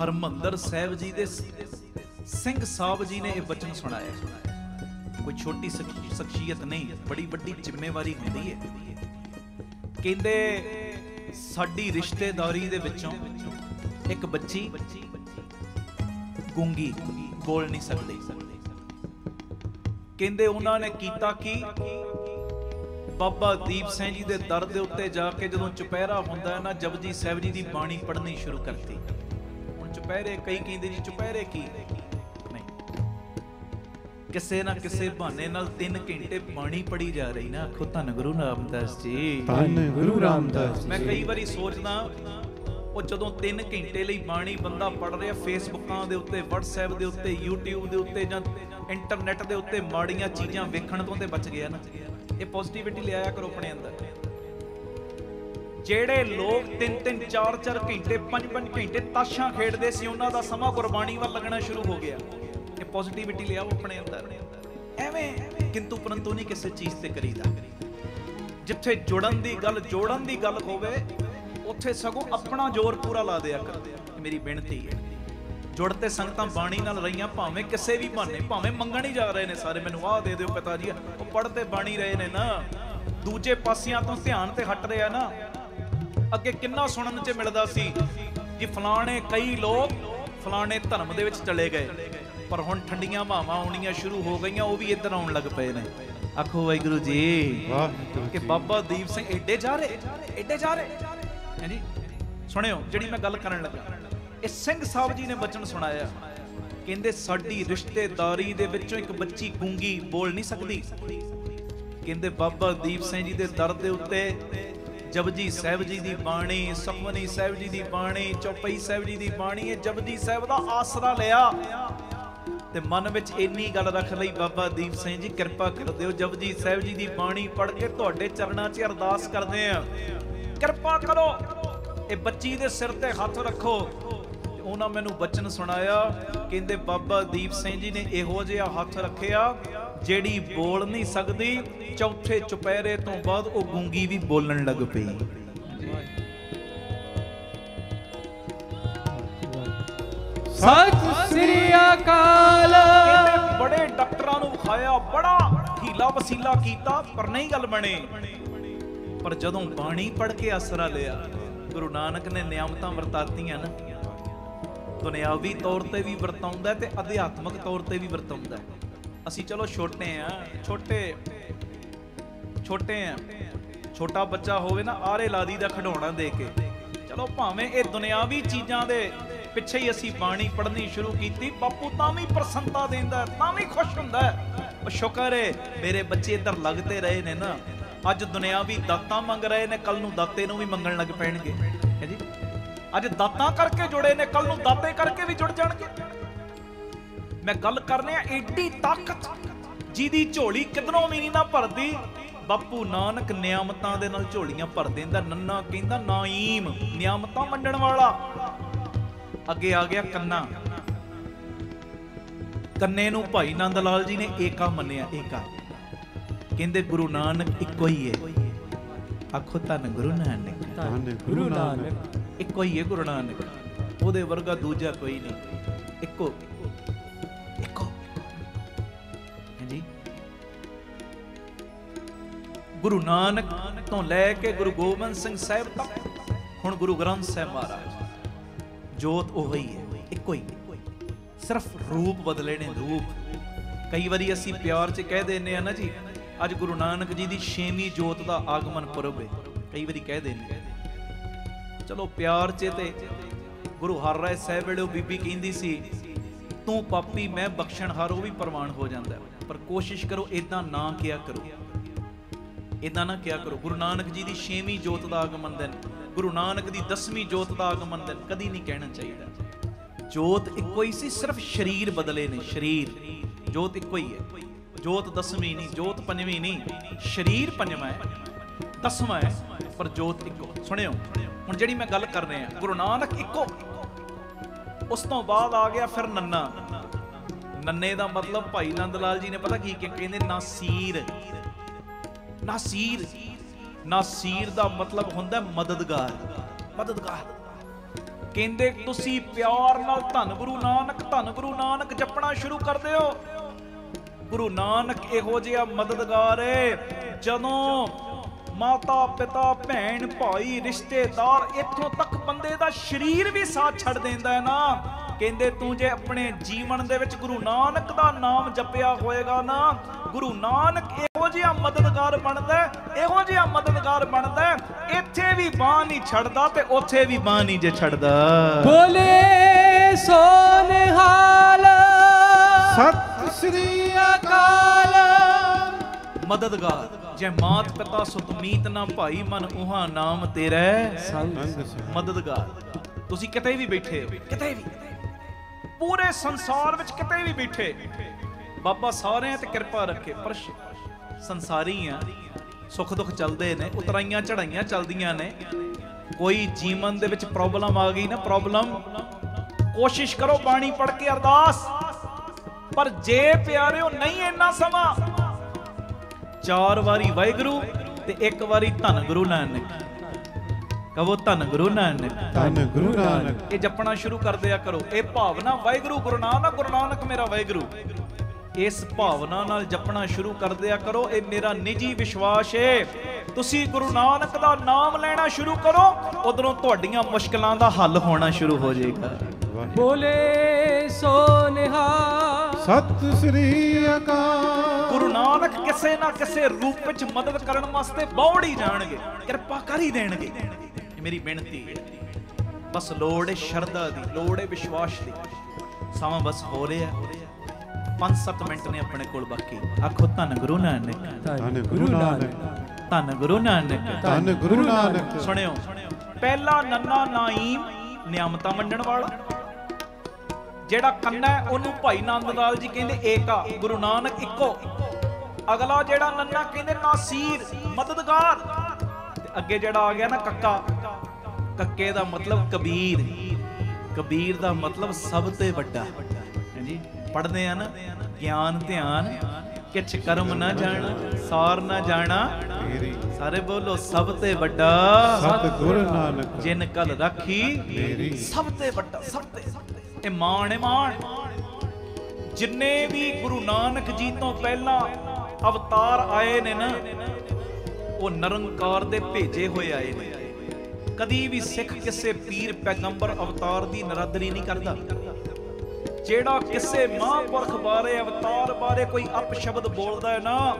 ਹਰਮੰਦਰ ਸਾਹਿਬ ਜੀ ਦੇ ਸਿੰਘ ਸਾਹਿਬ ਜੀ ਨੇ ਇਹ ਬਚਨ ਸੁਣਾਇਆ। ਕੋਈ ਛੋਟੀ ਸ਼ਖਸੀਅਤ ਨਹੀਂ, ਬੜੀ ਵੱਡੀ ਜ਼ਿੰਮੇਵਾਰੀ ਹੁੰਦੀ ਹੈ। ਕਹਿੰਦੇ ਸਾਡੀ ਰਿਸ਼ਤੇਦਾਰੀ ਦੇ ਵਿੱਚੋਂ ਇੱਕ ਬੱਚੀ ਗੂੰਗੀ, ਬੋਲ ਨਹੀਂ ਸਕਦੀ। ਕਹਿੰਦੇ ਉਹਨਾਂ ਨੇ ਕੀਤਾ ਕੀ, ਬਾਬਾ ਦੀਪ ਸਿੰਘ ਜੀ ਦੇ ਦਰ ਦੇ ਉੱਤੇ ਜਾ ਕੇ ਜਦੋਂ ਚੁਪਹਿਰਾ ਹੁੰਦਾ ਹੈ ਨਾ, ਜਪਜੀ ਸਾਹਿਬ ਜੀ ਦੀ ਬਾਣੀ ਪੜ੍ਹਨੀ ਸ਼ੁਰੂ ਕਰਤੀ। ਹੁਣ ਚੁਪਹਿਰੇ ਕਈ ਕਹਿੰਦੇ ਜੀ ਚੁਪਹਿਰੇ ਕੀ ਨਹੀਂ, ਕਿਸੇ ਨਾ ਕਿਸੇ ਬਹਾਨੇ ਨਾਲ 3 ਘੰਟੇ ਬਾਣੀ ਪੜ੍ਹੀ ਜਾ ਰਹੀ ਨਾ। ਆਖੋ ਧੰਨ ਗੁਰੂ ਰਾਮਦਾਸ ਜੀ, ਧੰਨ ਗੁਰੂ ਰਾਮਦਾਸ। ਮੈਂ ਕਈ ਵਾਰੀ ਸੋਚਦਾ, ਉਹ ਜਦੋਂ 3 ਘੰਟੇ ਲਈ ਬਾਣੀ ਬੰਦਾ ਪੜ੍ਹ ਰਿਹਾ, ਫੇਸਬੁੱਕਾਂ ਦੇ ਉੱਤੇ, WhatsApp ਦੇ ਉੱਤੇ, YouTube ਦੇ ਉੱਤੇ ਜਾਂ ਇੰਟਰਨੈਟ ਦੇ ਉੱਤੇ ਮਾੜੀਆਂ ਚੀਜ਼ਾਂ ਵੇਖਣ ਤੋਂ ਤੇ ਬਚ ਗਿਆ ਨਾ। ਇਹ ਪੋਜ਼ਿਟਿਵਿਟੀ ਲਿਆਇਆ ਕਰੋ ਆਪਣੇ ਅੰਦਰ। ਜਿਹੜੇ ਲੋਕ 3-3 4-4 ਘੰਟੇ 5-5 ਘੰਟੇ ਤਾਸ਼ਾਂ ਖੇਡਦੇ ਸੀ, ਉਹਨਾਂ ਦਾ ਸਮਾਂ ਗੁਰਬਾਣੀ ਵੱਲ ਲੱਗਣਾ ਸ਼ੁਰੂ ਹੋ ਗਿਆ। ਇਹ ਪੋਜ਼ਿਟਿਵਿਟੀ ਲਿਆਓ ਆਪਣੇ ਅੰਦਰ। ਐਵੇਂ ਕਿੰਤੂ ਪਰੰਤੂ ਨਹੀਂ ਕਿਸੇ ਚੀਜ਼ ਤੇ ਕਰੀਦਾ। ਜਿੱਥੇ ਜੁੜਨ ਦੀ ਗੱਲ, ਜੋੜਨ ਦੀ ਗੱਲ ਹੋਵੇ, ਉੱਥੇ ਸਗੋਂ ਆਪਣਾ ਜ਼ੋਰ ਪੂਰਾ ਲਾ ਦਿਆ ਕਰ। ਮੇਰੀ ਬੇਨਤੀ ਹੈ, ਜੁੜ ਤੇ ਸੰਗਤਾਂ ਬਾਣੀ ਨਾਲ ਰਹੀਆਂ, ਭਾਵੇਂ ਕਿਸੇ ਵੀ ਬਹਾਨੇ, ਭਾਵੇਂ ਮੰਗਣ ਹੀ ਜਾ ਰਹੇ ਨੇ ਸਾਰੇ, ਮੈਨੂੰ ਆਹ ਦੇ ਦਿਓ ਪਿਤਾ ਜੀ, ਉਹ ਪੜ੍ਹ ਤੇ ਬਾਣੀ ਰਹੇ ਨੇ ਨਾ, ਦੂਜੇ ਪਾਸਿਆਂ ਤੋਂ ਧਿਆਨ ਤੇ ਹਟ ਰਿਹਾ ਨਾ। ਅੱਗੇ ਕਿੰਨਾ ਸੁਣਨ 'ਚ ਮਿਲਦਾ ਸੀ ਜੀ, ਫਲਾਣੇ ਕਈ ਲੋਕ ਫਲਾਣੇ ਧਰਮ ਦੇ ਵਿੱਚ ਚਲੇ ਗਏ, ਪਰ ਹੁਣ ਠੰਡੀਆਂ ਹਵਾਵਾਂ ਆਉਣੀਆਂ ਸ਼ੁਰੂ ਹੋ ਗਈਆਂ, ਉਹ ਵੀ ਇੱਧਰ ਆਉਣ ਲੱਗ ਪਏ ਨੇ। ਆਖੋ ਵਾਹਿਗੁਰੂ ਜੀ, ਕਿ ਬਾਬਾ ਦੀਪ ਸਿੰਘ ਏਡੇ ਜਾ ਰਹੇ, ਏਡੇ ਜਾ ਰਹੇ ਹੈ ਜੀ। ਸੁਣਿਓ ਜਿਹੜੀ ਮੈਂ ਗੱਲ ਕਰਨ ਲੱਗਾ, ਇਹ ਸਿੰਘ ਸਾਹਿਬ ਜੀ ਨੇ ਬਚਨ ਸੁਣਾਇਆ। ਕਹਿੰਦੇ ਸਾਡੀ ਰਿਸ਼ਤੇਦਾਰੀ ਦੇ ਵਿੱਚੋਂ ਇੱਕ ਬੱਚੀ ਗੂੰਗੀ, ਬੋਲ ਨਹੀਂ ਸਕਦੀ। ਕਹਿੰਦੇ ਬਾਬਾ ਦੀਪ ਸਿੰਘ ਜੀ ਦੇ ਦਰ ਦੇ ਉੱਤੇ ਜਪਜੀ ਸਾਹਿਬ ਜੀ ਦੀ ਬਾਣੀ, ਸੁਖਮਨੀ ਸਾਹਿਬ ਜੀ ਦੀ ਬਾਣੀ, ਚੌਪਈ ਸਾਹਿਬ ਜੀ ਦੀ ਬਾਣੀ, ਇਹ ਜਪਜੀ ਸਾਹਿਬ ਦਾ ਆਸਰਾ ਲਿਆ ਤੇ ਮਨ ਵਿੱਚ ਇੰਨੀ ਗੱਲ ਰੱਖ ਲਈ, ਬਾਬਾ ਦੀਪ ਸਿੰਘ ਜੀ ਕਿਰਪਾ ਕਰ ਦਿਓ, ਜਪਜੀ ਸਾਹਿਬ ਜੀ ਦੀ ਬਾਣੀ ਪੜ੍ਹ ਕੇ ਤੁਹਾਡੇ ਚਰਨਾਂ 'ਚ ਅਰਦਾਸ ਕਰਦੇ ਆ, ਕਿਰਪਾ ਕਰੋ, ਇਹ ਬੱਚੀ ਦੇ ਸਿਰ ਤੇ ਹੱਥ ਰੱਖੋ। ਉਹਨਾਂ ਮੈਨੂੰ ਬਚਨ ਸੁਣਾਇਆ, ਕਹਿੰਦੇ ਬਾਬਾ ਦੀਪ ਸਿੰਘ ਜੀ ਨੇ ਇਹੋ ਜਿਹਾ ਹੱਥ ਰੱਖਿਆ, ਜਿਹੜੀ ਬੋਲ ਨਹੀਂ ਸਕਦੀ, ਚੌਥੇ ਚੁਪਹਿਰੇ ਤੋਂ ਬਾਅਦ ਉਹ ਗੂੰਗੀ ਵੀ ਬੋਲਣ ਲੱਗ ਪਈ। ਸਤਿ ਸ੍ਰੀ ਅਕਾਲ। ਬੜੇ ਡਾਕਟਰਾਂ ਨੂੰ ਵਿਖਾਇਆ, ਬੜਾ ਹੀਲਾ ਵਸੀਲਾ ਕੀਤਾ, ਪਰ ਨਹੀਂ ਗੱਲ ਬਣੇ। ਪਰ ਜਦੋਂ ਬਾਣੀ ਪੜ੍ਹ ਕੇ ਆਸਰਾ ਲਿਆ, ਗੁਰੂ ਨਾਨਕ ਨੇ ਨਿਆਮਤਾਂ ਵਰਤਾਤੀਆਂ ਨਾ, ਦੁਨਿਆਵੀ ਤੌਰ ਤੇ ਵੀ ਵਰਤਾਉਂਦਾ ਤੇ ਅਧਿਆਤਮਕ ਤੌਰ ਤੇ ਵੀ ਵਰਤਾਉਂਦਾ। ਅਸੀਂ ਚਲੋ ਛੋਟੇ ਆ, ਛੋਟੇ ਆ, ਛੋਟਾ ਬੱਚਾ ਹੋਵੇ ਨਾ, ਆਰੇ ਲਾਦੀ ਦਾ ਖਿਡੌਣਾ ਦੇ ਕੇ, ਚਲੋ ਭਾਵੇਂ ਇਹ ਦੁਨਿਆਵੀ ਚੀਜ਼ਾਂ ਦੇ ਪਿੱਛੇ ਹੀ ਅਸੀਂ ਬਾਣੀ ਪੜ੍ਹਨੀ ਸ਼ੁਰੂ ਕੀਤੀ, ਬਾਪੂ ਤਾਂ ਵੀ ਪ੍ਰਸੰਨਤਾ ਦਿੰਦਾ, ਤਾਂ ਵੀ ਖੁਸ਼ ਹੁੰਦਾ। ਉਹ ਸ਼ੁਕਰ ਹੈ ਮੇਰੇ ਬੱਚੇ ਇੱਧਰ ਲੱਗਦੇ ਰਹੇ ਨੇ ਨਾ, ਅੱਜ ਦੁਨਿਆਵੀ ਦਾਤਾਂ ਮੰਗ ਰਹੇ ਨੇ, ਕੱਲ ਨੂੰ ਦਾਤੇ ਨੂੰ ਵੀ ਮੰਗਣ ਲੱਗ ਪੈਣਗੇ ਹੈ ਜੀ। ਅੱਜ ਦਾਤਾਂ ਕਰਕੇ ਜੁੜੇ ਨੇ, ਕੱਲ ਨੂੰ ਦਾਤੇ ਕਰਕੇ ਵੀ ਜੁੜ ਜਾਣਗੇ। ਮੈਂ ਗੱਲ ਕਰ ਰਿਹਾ, ਏਡੀ ਤਾਕਤ ਜਿਹਦੀ ਝੋਲੀ ਕਿਧਰੋਂ ਵੀ ਨਹੀਂ ਨਾ ਭਰਦੀ, ਬਾਪੂ ਨਾਨਕ ਨਿਆਮਤਾਂ ਦੇ ਨਾਲ ਝੋਲੀਆਂ ਭਰ ਦਿੰਦਾ। ਨੰਨਾ ਕਹਿੰਦਾ ਨਾਈਮ, ਨਿਆਮਤਾਂ ਵੰਡਣ ਵਾਲਾ। ਅੱਗੇ ਆ ਗਿਆ ਕੰਨਾ, ਕੰਨੇ ਨੂੰ ਭਾਈ ਨੰਦ ਲਾਲ ਜੀ ਨੇ ਏਕਾ ਮੰਨਿਆ। ਏਕਾ ਕਹਿੰਦੇ ਗੁਰੂ ਨਾਨਕ ਇੱਕੋ ਹੀ ਹੈ। ਆਖੋ ਧੰਨ ਗੁਰੂ ਨਾਨਕ, ਧੰਨ ਗੁਰੂ ਨਾਨਕ। ਇੱਕੋ ਹੀ ਹੈ ਗੁਰੂ ਨਾਨਕ, ਉਹਦੇ ਵਰਗਾ ਦੂਜਾ ਕੋਈ ਨਹੀਂ। ਇੱਕੋ ਜੀ। ਗੁਰੂ ਨਾਨਕ ਤੋਂ ਲੈ ਕੇ ਗੁਰੂ ਗੋਬਿੰਦ ਸਿੰਘ ਸਾਹਿਬ ਤੱਕ, ਹੁਣ ਗੁਰੂ ਗ੍ਰੰਥ ਸਾਹਿਬ ਮਹਾਰਾਜ, ਜੋਤ ਉਹ ਹੀ ਹੈ, ਇੱਕੋ ਹੀ, ਸਿਰਫ ਰੂਪ ਬਦਲੇ ਨੇ, ਰੂਪ। ਕਈ ਵਾਰੀ ਅਸੀਂ ਪਿਆਰ 'ਚ ਕਹਿ ਦਿੰਦੇ ਆ ਨਾ ਜੀ, ਅੱਜ ਗੁਰੂ ਨਾਨਕ ਜੀ ਦੀ 6ਵੀਂ ਜੋਤ ਦਾ ਆਗਮਨ ਪੁਰਬ ਹੈ, ਕਈ ਵਾਰੀ ਕਹਿ ਦਿੰਦੇ। ਚਲੋ ਪਿਆਰ 'ਚ ਤੇ ਗੁਰੂ ਹਰਿਰਾਏ ਸਾਹਿਬ ਵੇਲੇ ਉਹ ਬੀਬੀ ਕਹਿੰਦੀ ਸੀ, ਤੂੰ ਪਾਪੀ ਮੈਂ ਬਖਸ਼ਣਹਾਰ, ਉਹ ਵੀ ਪ੍ਰਵਾਨ ਹੋ ਜਾਂਦਾ। ਪਰ ਕੋਸ਼ਿਸ਼ ਕਰੋ ਇਦਾਂ ਨਾ ਕਿਹਾ ਕਰੋ, ਇਦਾਂ ਨਾ ਕਿਹਾ ਕਰੋ। ਗੁਰੂ ਨਾਨਕ ਜੀ ਦੀ 6ਵੀਂ ਜੋਤ ਦਾ ਆਗਮਨ ਦਿਨ, ਗੁਰੂ ਨਾਨਕ ਦੀ 10ਵੀਂ ਜੋਤ ਦਾ ਆਗਮਨ ਦਿਨ ਕਦੀ ਨਹੀਂ ਕਹਿਣਾ ਚਾਹੀਦਾ। ਜੋਤ ਇੱਕੋ ਹੀ ਸੀ, ਸਿਰਫ ਸਰੀਰ ਬਦਲੇ ਨੇ। ਸਰੀਰ, ਜੋਤ ਇੱਕੋ ਹੀ ਹੈ। ਜੋਤ 10ਵੀਂ ਨਹੀਂ, ਜੋਤ 5ਵੀਂ ਨਹੀਂ, ਸਰੀਰ 5ਵਾਂ ਹੈ, 10ਵਾਂ ਹੈ, ਪਰ ਜੋਤ ਇੱਕੋ। ਸੁਣਿਓ ਹੁਣ ਜਿਹੜੀ ਮੈਂ ਗੱਲ ਕਰ ਰਿਹਾ, ਗੁਰੂ ਨਾਨਕ ਇੱਕੋ। ਉਸ ਤੋਂ ਬਾਅਦ ਆ ਗਿਆ ਫਿਰ ਨੰਨਾ। ਨੰਨੇ ਦਾ ਮਤਲਬ ਭਾਈ ਨੰਦ ਲਾਲ ਜੀ ਨੇ ਪਤਾ ਕੀ ਕਹਿੰਦੇ, ਨਾਸੀਰ। ਨਾਸੀਰ, ਨਾਸੀਰ ਦਾ ਮਤਲਬ ਹੁੰਦਾ ਮਦਦਗਾਰ। ਮਦਦਗਾਰ ਕਹਿੰਦੇ ਤੁਸੀਂ ਪਿਆਰ ਨਾਲ ਧੰਨ ਗੁਰੂ ਨਾਨਕ ਜਪਣਾ ਸ਼ੁਰੂ ਕਰਦੇ ਹੋ। ਗੁਰੂ ਨਾਨਕ ਇਹੋ ਜਿਹਾ ਮਦਦਗਾਰ ਏ, ਜਦੋਂ ਮਾਤਾ ਪਿਤਾ ਭੈਣ ਭਾਈ ਰਿਸ਼ਤੇਦਾਰ ਇੱਥੋਂ ਤੱਕ ਬੰਦੇ ਦਾ ਸਰੀਰ ਵੀ ਸਾਥ ਛੱਡ ਦਿੰਦਾ ਹੈ ਨਾ, ਕਹਿੰਦੇ ਤੂੰ ਜੇ ਆਪਣੇ ਜੀਵਨ ਦੇ ਵਿੱਚ ਗੁਰੂ ਨਾਨਕ ਦਾ ਨਾਮ ਜਪਿਆ ਹੋਏਗਾ ਨਾ, ਗੁਰੂ ਨਾਨਕ ਇਹੋ ਜਿਹਾ ਮਦਦਗਾਰ ਬਣਦਾ, ਇਹੋ ਜਿਹਾ ਮਦਦਗਾਰ ਬਣਦਾ, ਇੱਥੇ ਵੀ ਬਾਂਹ ਨਹੀਂ ਛੱਡਦਾ ਤੇ ਉੱਥੇ ਵੀ ਬਾਂਹ ਨਹੀਂ ਜੇ ਛੱਡਦਾ। ਬੋਲੇ ਸੋ ਨਿਹਾਲ ਸਤਿ ਸ੍ਰੀ ਅਕਾਲ। ਮਦਦਗਾਰ ਜੇ ਮਾਤ ਪਿਤਾ ਸੁਤਮੀਤ ਨਾ ਭਾਈ ਮਨ ਉਹਾਂ ਨਾਮ ਤੇਰਾ ਸੰਗ। ਮਦਦਗਾਰ ਤੁਸੀਂ ਕਿਤੇ ਵੀ ਬੈਠੇ ਹੋ, ਕਿਤੇ ਵੀ ਪੂਰੇ ਸੰਸਾਰ ਵਿੱਚ ਕਿਤੇ ਵੀ ਬੈਠੇ, ਬਾਬਾ ਸਾਰਿਆਂ ਤੇ ਕਿਰਪਾ ਰੱਖੇ। ਪਰ ਸੰਸਾਰੀ ਆ, ਸੁੱਖ ਦੁੱਖ ਚੱਲਦੇ ਨੇ, ਉਤਰਾਈਆਂ ਚੜਾਈਆਂ ਚੱਲਦੀਆਂ ਨੇ। ਕੋਈ ਜੀਵਨ ਦੇ ਵਿੱਚ ਪ੍ਰੋਬਲਮ ਆ ਗਈ ਨਾ, ਪ੍ਰੋਬਲਮ, ਕੋਸ਼ਿਸ਼ ਕਰੋ ਬਾਣੀ ਪੜ੍ਹ ਕੇ ਅਰਦਾਸ। ਪਰ ਜੇ ਪਿਆਰਿਓ ਨਹੀਂ ਇੰਨਾ ਸਮਾਂ, 4 ਵਾਰੀ ਵਾਹਿਗੁਰੂ ਤੇ 1 ਵਾਰੀ ਧੰਨ ਗੁਰੂ ਨਾਨਕ। ਕਹੋ ਧੰਨ ਗੁਰੂ ਨਾਨਕ, ਧੰਨ ਗੁਰੂ ਨਾਨਕ। ਇਹ ਜਪਣਾ ਸ਼ੁਰੂ ਕਰ ਦਿਆ ਕਰੋ। ਇਹ ਭਾਵਨਾ ਵਾਹਿਗੁਰੂ ਗੁਰੂ ਨਾਨਕ ਮੇਰਾ ਵਾਹਿਗੁਰੂ, ਇਸ ਭਾਵਨਾ ਨਾਲ ਜਪਣਾ ਸ਼ੁਰੂ ਕਰ ਦਿਆ ਕਰੋ। ਇਹ ਮੇਰਾ ਨਿੱਜੀ ਵਿਸ਼ਵਾਸ ਹੈ। ਤੁਸੀਂ ਗੁਰੂ ਨਾਨਕ ਦਾ ਨਾਮ ਲੈਣਾ ਸ਼ੁਰੂ ਕਰੋ, ਉਧਰੋਂ ਤੁਹਾਡੀਆਂ ਮੁਸ਼ਕਲਾਂ ਦਾ ਹੱਲ ਹੋਣਾ ਸ਼ੁਰੂ ਹੋ ਜਾਏਗਾ। ਬੋਲੇ ਸੋ ਨਿਹਾਲ ਸਤਿ ਸ੍ਰੀ ਅਕਾਲ। ਗੁਰੂ ਨਾਨਕ ਕਿਸੇ ਨਾ ਕਿਸੇ ਰੂਪ ਵਿੱਚ ਮਦਦ ਕਰਨ ਵਾਸਤੇ ਦੌੜ ਹੀ ਜਾਣਗੇ, ਕਿਰਪਾ ਕਰ ਹੀ ਦੇਣਗੇ। ਇਹ ਮੇਰੀ ਬੇਨਤੀ ਹੈ। ਬਸ ਲੋੜ ਹੈ ਸ਼ਰਧਾ ਦੀ, ਲੋੜ ਹੈ ਵਿਸ਼ਵਾਸ ਦੀ। ਸਮਾਂ ਬਸ ਹੋ ਰਿਹਾ, 5-7 ਮਿੰਟ ਨੇ ਆਪਣੇ ਕੋਲ ਬਾਕੀ। ਆਖੋ ਧੰਨ ਗੁਰੂ ਨਾਨਕ, ਧੰਨ ਗੁਰੂ ਨਾਨਕ, ਧੰਨ ਗੁਰੂ ਨਾਨਕ, ਧੰਨ ਗੁਰੂ ਨਾਨਕ। ਸੁਣਿਓ, ਪਹਿਲਾ ਨੰਨਾ ਨਾਈਮ ਨਿਆਮਤਾਂ ਵੰਡਣ ਵਾਲਾ, ਜਿਹੜਾ ਕੰਨਾ ਉਹਨੂੰ ਭਾਈ ਨੰਦ ਲਾਲ ਜੀ ਕਹਿੰਦੇ ਏਕਾ, ਗੁਰੂ ਨਾਨਕ ਇੱਕੋ। ਅਗਲਾ ਜਿਹੜਾ ਨੰਨਾ ਕਹਿੰਦੇ ਨਾਸੀਰ, ਮਦਦਗਾਰ। ਤੇ ਅੱਗੇ ਜਿਹੜਾ ਆ ਗਿਆ ਨਾ ਕੱਕਾ, ਕੱਕੇ ਦਾ ਮਤਲਬ ਕਬੀਰ, ਕਬੀਰ ਦਾ ਮਤਲਬ ਸਭ ਤੋਂ ਵੱਡਾ। ਹਾਂਜੀ, ਪੜ੍ਹਦੇ ਆ ਨਾ, ਗਿਆਨ ਧਿਆਨ ਕਿਛ ਕਰਮ ਨਾ ਜਾਣਾ, ਸਾਰ ਨਾ ਜਾਣਾ ਸਾਰੇ ਬੋਲੋ ਸਭ ਤੋਂ ਵੱਡਾ ਸਤਿਗੁਰੂ ਨਾਨਕ ਜਿਨ ਕਲ ਰਾਖੀ ਮੇਰੀ। ਸਭ ਤੋਂ ਵੱਡਾ, ਸਭ ਤੋਂ ਇਹ ਮਾਣ ਹੈ, ਮਾਣ। ਜਿੰਨੇ ਵੀ ਗੁਰੂ ਨਾਨਕ ਜੀ ਤੋਂ ਪਹਿਲਾਂ ਅਵਤਾਰ ਆਏ ਨੇ ਨਾ, ਉਹ ਨਿਰੰਕਾਰ ਦੇ ਭੇਜੇ ਹੋਏ ਆਏ ਨੇ। ਕਦੀ ਵੀ ਸਿੱਖ ਕਿਸੇ ਪੀਰ ਪੈਗੰਬਰ ਅਵਤਾਰ ਦੀ ਨਰਾਦਰੀ ਨਹੀਂ ਕਰਦਾ। ਜਿਹੜਾ ਕਿਸੇ ਮਹਾਂਪੁਰਖ ਬਾਰੇ, ਅਵਤਾਰ ਬਾਰੇ ਕੋਈ ਅਪਸ਼ਬਦ ਬੋਲਦਾ ਹੈ ਨਾ,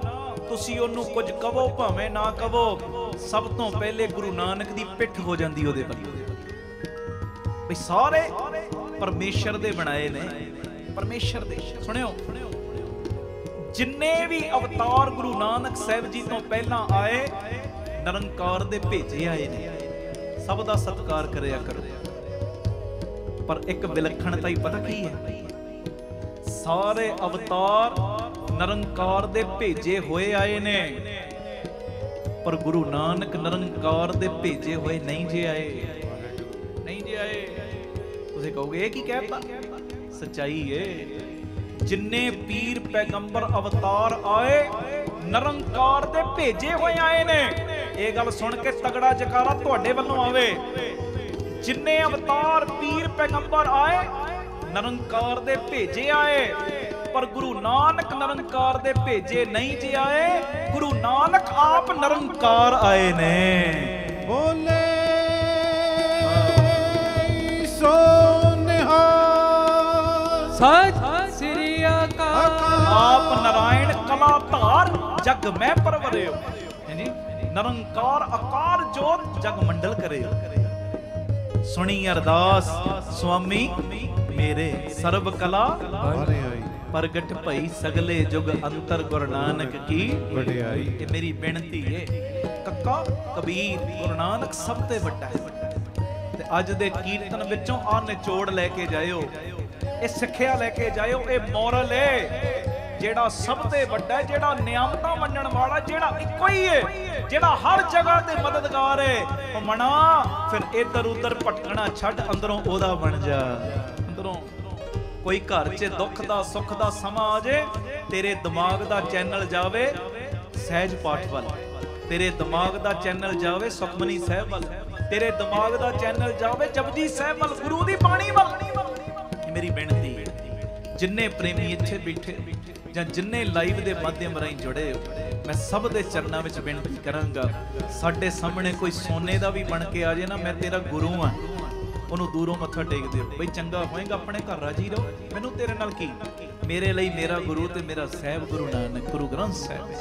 ਤੁਸੀਂ ਉਹਨੂੰ ਕੁਝ ਕਹੋ ਭਾਵੇਂ ਨਾ ਕਹੋ, ਸਭ ਤੋਂ ਪਹਿਲੇ ਗੁਰੂ ਨਾਨਕ ਦੀ ਪਿੱਠ ਹੋ ਜਾਂਦੀ ਉਹਦੇ ਵੱਲ। ਵੀ ਸਾਰੇ ਪਰਮੇਸ਼ਰ ਦੇ ਬਣਾਏ ਨੇ, ਪਰਮੇਸ਼ਰ ਦੇ। ਸੁਣਿਓ, ਜਿੰਨੇ ਵੀ ਅਵਤਾਰ ਗੁਰੂ ਨਾਨਕ ਸਾਹਿਬ ਜੀ ਤੋਂ ਪਹਿਲਾਂ ਆਏ, ਨਿਰੰਕਾਰ ਦੇ ਭੇਜੇ ਆਏ ਨੇ। ਸਭ ਦਾ ਸਤਿਕਾਰ ਕਰਿਆ ਕਰੋ। ਪਰ ਇੱਕ ਵਿਲੱਖਣਤਾ ਹੀ ਪਤਾ ਕੀ ਹੈ? ਸਾਰੇ ਅਵਤਾਰ ਨਿਰੰਕਾਰ ਦੇ ਭੇਜੇ ਹੋਏ ਆਏ ਨੇ, ਪਰ ਗੁਰੂ ਨਾਨਕ ਨਿਰੰਕਾਰ ਦੇ ਭੇਜੇ ਹੋਏ ਨਹੀਂ ਜੇ ਆਏ, ਨਹੀਂ ਜੇ ਆਏ। ਤੁਸੀਂ ਕਹੋਗੇ ਇਹ ਕੀ ਕਹਿਤਾ? ਸੱਚਾਈ ਏ। ਜਿੰਨੇ ਪੀਰ ਪੈਗੰਬਰ ਅਵਤਾਰ ਆਏ, ਨਿਰੰਕਾਰ ਦੇ ਭੇਜੇ ਹੋਏ ਆਏ ਨੇ। ਇਹ ਗੱਲ ਸੁਣ ਕੇ ਤਗੜਾ ਜਕਾਰਾ ਤੁਹਾਡੇ ਵੱਲੋਂ ਆਵੇ। ਜਿੰਨੇ ਅਵਤਾਰ ਪੀਰ ਪੈਗੰਬਰ ਆਏ, ਨਿਰੰਕਾਰ ਦੇ ਭੇਜੇ ਆਏ, ਪਰ ਗੁਰੂ ਨਾਨਕ ਨਿਰੰਕਾਰ ਦੇ ਭੇਜੇ ਨਹੀਂ ਜੇ ਆਏ। ਗੁਰੂ ਨਾਨਕ ਆਪ ਨਿਰੰਕਾਰ ਆਏ ਨੇ। ਬੋਲੇ ਸੋ ਨਿਹਾਲ ਸਤਿ ਸ੍ਰੀ ਅਕਾਲ। ਆਪ ਨਾਰਾਇਣ ਕਲਾ ਧਾਰ ਜਗ ਮੈਂ ਪਰਵਰਿਓ। ਹਾਂਜੀ, ਨਿਰੰਕਾਰ ਆਕਾਰ ਜੋਤ ਜਗ ਮੰਡਲ ਕਰਿਓ। ਸੁਣੀ ਅਰਦਾਸ ਸੁਆਮੀ ਮੇਰੇ, ਸਰਬ ਕਲਾ ਪ੍ਰਗਟ ਭਈ ਸਗਲੇ ਜੁਗ ਅੰਤਰ ਗੁਰੂ ਨਾਨਕ ਕੀ ਵਡਿਆਈ। ਇਹ ਮੇਰੀ ਬੇਨਤੀ ਏ। ਕੱਕਾ ਕਬੀਰ, ਗੁਰੂ ਨਾਨਕ ਸਭ ਤੋਂ ਵੱਡਾ ਹੈ। ਤੇ ਅੱਜ ਦੇ ਕੀਰਤਨ ਵਿੱਚੋਂ ਆਹ ਨਿਚੋੜ ਲੈ ਕੇ ਜਾਇਓ, ਇਹ ਸਿੱਖਿਆ ਲੈ ਕੇ ਜਾਇਓ। ਇਹ ਮੋਰਲ ਏ, ਜਿਹੜਾ ਸਭ ਤੋਂ ਵੱਡਾ, ਜਿਹੜਾ ਨਿਆਮਤਾਂ ਵੰਡਣ ਵਾਲਾ, ਜਿਹੜਾ ਇੱਕੋ ਹੀ ਹੈ, ਜਿਹੜਾ ਹਰ ਜਗ੍ਹਾ ਤੇ ਮਦਦਗਾਰ ਹੈ। ਉਹ ਮਨਾ ਫਿਰ ਇੱਧਰ ਉੱਧਰ ਭਟਕਣਾ ਛੱਡ, ਅੰਦਰੋਂ ਉਹਦਾ ਬਣ ਜਾ। ਅੰਦਰੋਂ ਕੋਈ ਘਰ 'ਚ ਦੁੱਖ ਦਾ ਸੁੱਖ ਦਾ ਸਮਾਂ ਆ ਜੇ, ਤੇਰੇ ਦਿਮਾਗ ਦਾ ਚੈਨਲ ਜਾਵੇ ਸਹਿਜ ਪਾਠ ਵੱਲ, ਤੇਰੇ ਦਿਮਾਗ ਦਾ ਚੈਨਲ ਜਾਵੇ ਸੁਖਮਨੀ ਸਾਹਿਬ ਵੱਲ। तेरे दिमाग दा चैनल जावे जपजी साहिब वल, गुरु दी बाणी वल। मेरी बेनती जिन्ने प्रेमी इत्थे बैठे जां जिन्ने लाइव दे माध्यम राहीं जुड़े हो, मैं सब दे चरनां विच बेनती करांगा, साडे सामने कोई सोने दा भी बन के आ जाए ना, मैं तेरा गुरु हाँ, ਉਹਨੂੰ ਦੂਰੋਂ ਮੱਥਾ ਟੇਕਦੇ ਹੋ ਬਈ ਚੰਗਾ ਹੋਏਗਾ, ਆਪਣੇ ਘਰ ਰਾਜੀ ਰਹੋ, ਮੈਨੂੰ ਤੇਰੇ ਨਾਲ ਕੀ, ਮੇਰੇ ਲਈ ਮੇਰਾ ਗੁਰੂ ਤੇ ਮੇਰਾ ਸਾਹਿਬ ਗੁਰੂ ਨਾਨਕ ਗੁਰੂ ਗ੍ਰੰਥ ਸਾਹਿਬ ਹੈ।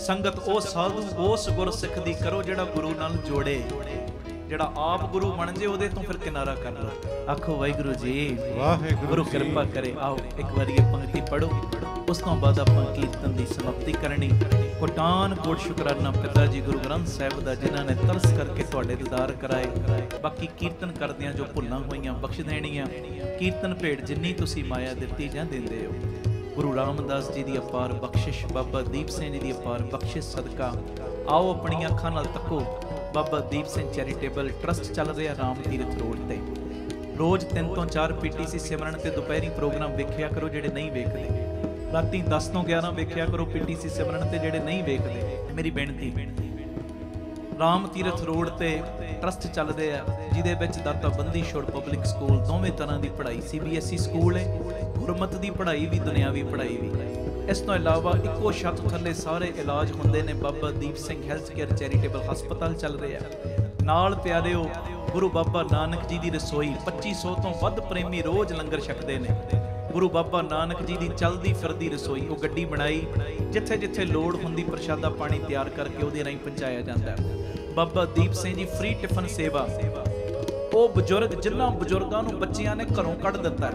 ਸੰਗਤ ਉਹ ਸਾਧੂ ਉਸ ਗੁਰਸਿੱਖ ਦੀ ਕਰੋ ਜਿਹੜਾ ਗੁਰੂ ਨਾਲ ਜੋੜੇ, ਜਿਹੜਾ ਆਪ ਗੁਰੂ ਬਣ ਜੇ ਉਹਦੇ ਤੋਂ ਫਿਰ ਕਿਨਾਰਾ ਕਰ ਲਓ। ਆਖੋ ਵਾਹਿਗੁਰੂ ਜੀ, ਵਾਹਿਗੁਰੂ ਕਿਰਪਾ ਕਰੇ। ਆਓ ਇੱਕ ਵਾਰੀ ਇਹ ਪੰਕਤੀ ਪੜੋ, ਉਸ ਤੋਂ ਬਾਅਦ ਆਪਾਂ ਕੀਰਤਨ ਦੀ ਸਮਾਪਤੀ ਕਰਨੀ। ਕੋਟਾਨ ਕੋਟ ਸ਼ੁਕਰਾਨਾ ਪਿਤਾ ਜੀ ਗੁਰੂ ਗ੍ਰੰਥ ਸਾਹਿਬ ਦਾ, ਜਿਨ੍ਹਾਂ ਨੇ ਤਰਸ ਕਰਕੇ ਤੁਹਾਡੇ ਦੀਦਾਰ ਕਰਾਏ। ਬਾਕੀ ਕੀਰਤਨ ਕਰਦਿਆਂ ਜੋ ਭੁੱਲਾਂ ਹੋਈਆਂ ਬਖਸ਼ ਦੇਣੀਆਂ। ਕੀਰਤਨ ਭੇਟ ਜਿੰਨੀ ਤੁਸੀਂ ਮਾਇਆ ਦਿੱਤੀ ਜਾਂ ਦਿੰਦੇ ਹੋ, ਗੁਰੂ ਰਾਮਦਾਸ ਜੀ ਦੀ ਅਪਾਰ ਬਖਸ਼ਿਸ਼, ਬਾਬਾ ਦੀਪ ਸਿੰਘ ਜੀ ਦੀ ਅਪਾਰ ਬਖਸ਼ਿਸ਼ ਸਦਕਾ ਆਓ ਆਪਣੀਆਂ ਅੱਖਾਂ ਨਾਲ ਤੱਕੋ। ਬਾਬਾ ਦੀਪ ਸਿੰਘ ਚੈਰੀਟੇਬਲ ਟਰਸਟ ਚੱਲ ਰਿਹਾ ਰਾਮ ਤੀਰਥ ਰੋਡ ਤੇ, ਰੋਜ਼ 3 ਤੋਂ 4 PTC ਸਿਮਰਨ ਤੇ ਦੁਪਹਿਰੀ ਪ੍ਰੋਗਰਾਮ ਵੇਖਿਆ ਕਰੋ ਜਿਹੜੇ ਨਹੀਂ ਵੇਖਦੇ, ਰਾਤੀ 10 ਤੋਂ 11 ਵੇਖਿਆ ਕਰੋ PTC ਸਿਮਰਨ ਤੇ ਜਿਹੜੇ ਨਹੀਂ ਵੇਖਦੇ। ਮੇਰੀ ਬੇਨਤੀ, ਰਾਮ ਤੀਰਥ ਰੋਡ ਤੇ ਟਰਸਟ ਚੱਲਦੇ ਆ ਜਿਹਦੇ ਵਿੱਚ ਦਾਤਾ ਬੰਦੀ ਛੋੜ ਪਬਲਿਕ ਸਕੂਲ, ਦੋਵੇਂ ਤਰ੍ਹਾਂ ਦੀ ਪੜ੍ਹਾਈ, CBSE ਸਕੂਲ ਹੈ, ਗੁਰਮਤ ਦੀ ਪੜ੍ਹਾਈ ਵੀ, ਦੁਨਿਆਵੀ ਪੜ੍ਹਾਈ ਵੀ। ਇਸ ਤੋਂ ਇਲਾਵਾ ਇੱਕੋ ਛੱਤ ਥੱਲੇ ਸਾਰੇ ਇਲਾਜ ਹੁੰਦੇ ਨੇ। Baba Deep Singh health care charitable ਹਸਪਤਾਲ ਚੱਲ ਰਿਹਾ ਨਾਲ। ਪਿਆਰਿਓ, ਗੁਰੂ ਬਾਬਾ ਨਾਨਕ ਜੀ ਦੀ ਰਸੋਈ, 2500 ਤੋਂ ਵੱਧ ਪ੍ਰੇਮੀ ਰੋਜ਼ ਲੰਗਰ ਛਕਦੇ ਨੇ। ਗੁਰੂ ਬਾਬਾ ਨਾਨਕ ਜੀ ਦੀ ਚੱਲਦੀ ਫਿਰਦੀ ਰਸੋਈ, ਉਹ ਗੱਡੀ ਬਣਾਈ, ਜਿੱਥੇ ਜਿੱਥੇ ਲੋੜ ਹੁੰਦੀ ਪ੍ਰਸ਼ਾਦਾ ਪਾਣੀ ਤਿਆਰ ਕਰਕੇ ਉਹਦੇ ਰਾਹੀਂ ਪਹੁੰਚਾਇਆ ਜਾਂਦਾ। ਬਾਬਾ ਦੀਪ ਸਿੰਘ ਜੀ ਫ੍ਰੀ ਟਿਫਨ ਸੇਵਾ, ਉਹ ਬਜ਼ੁਰਗ ਜਿਨ੍ਹਾਂ ਬਜ਼ੁਰਗਾਂ ਨੂੰ ਬੱਚਿਆਂ ਨੇ ਘਰੋਂ ਕੱਢ ਦਿੱਤਾ,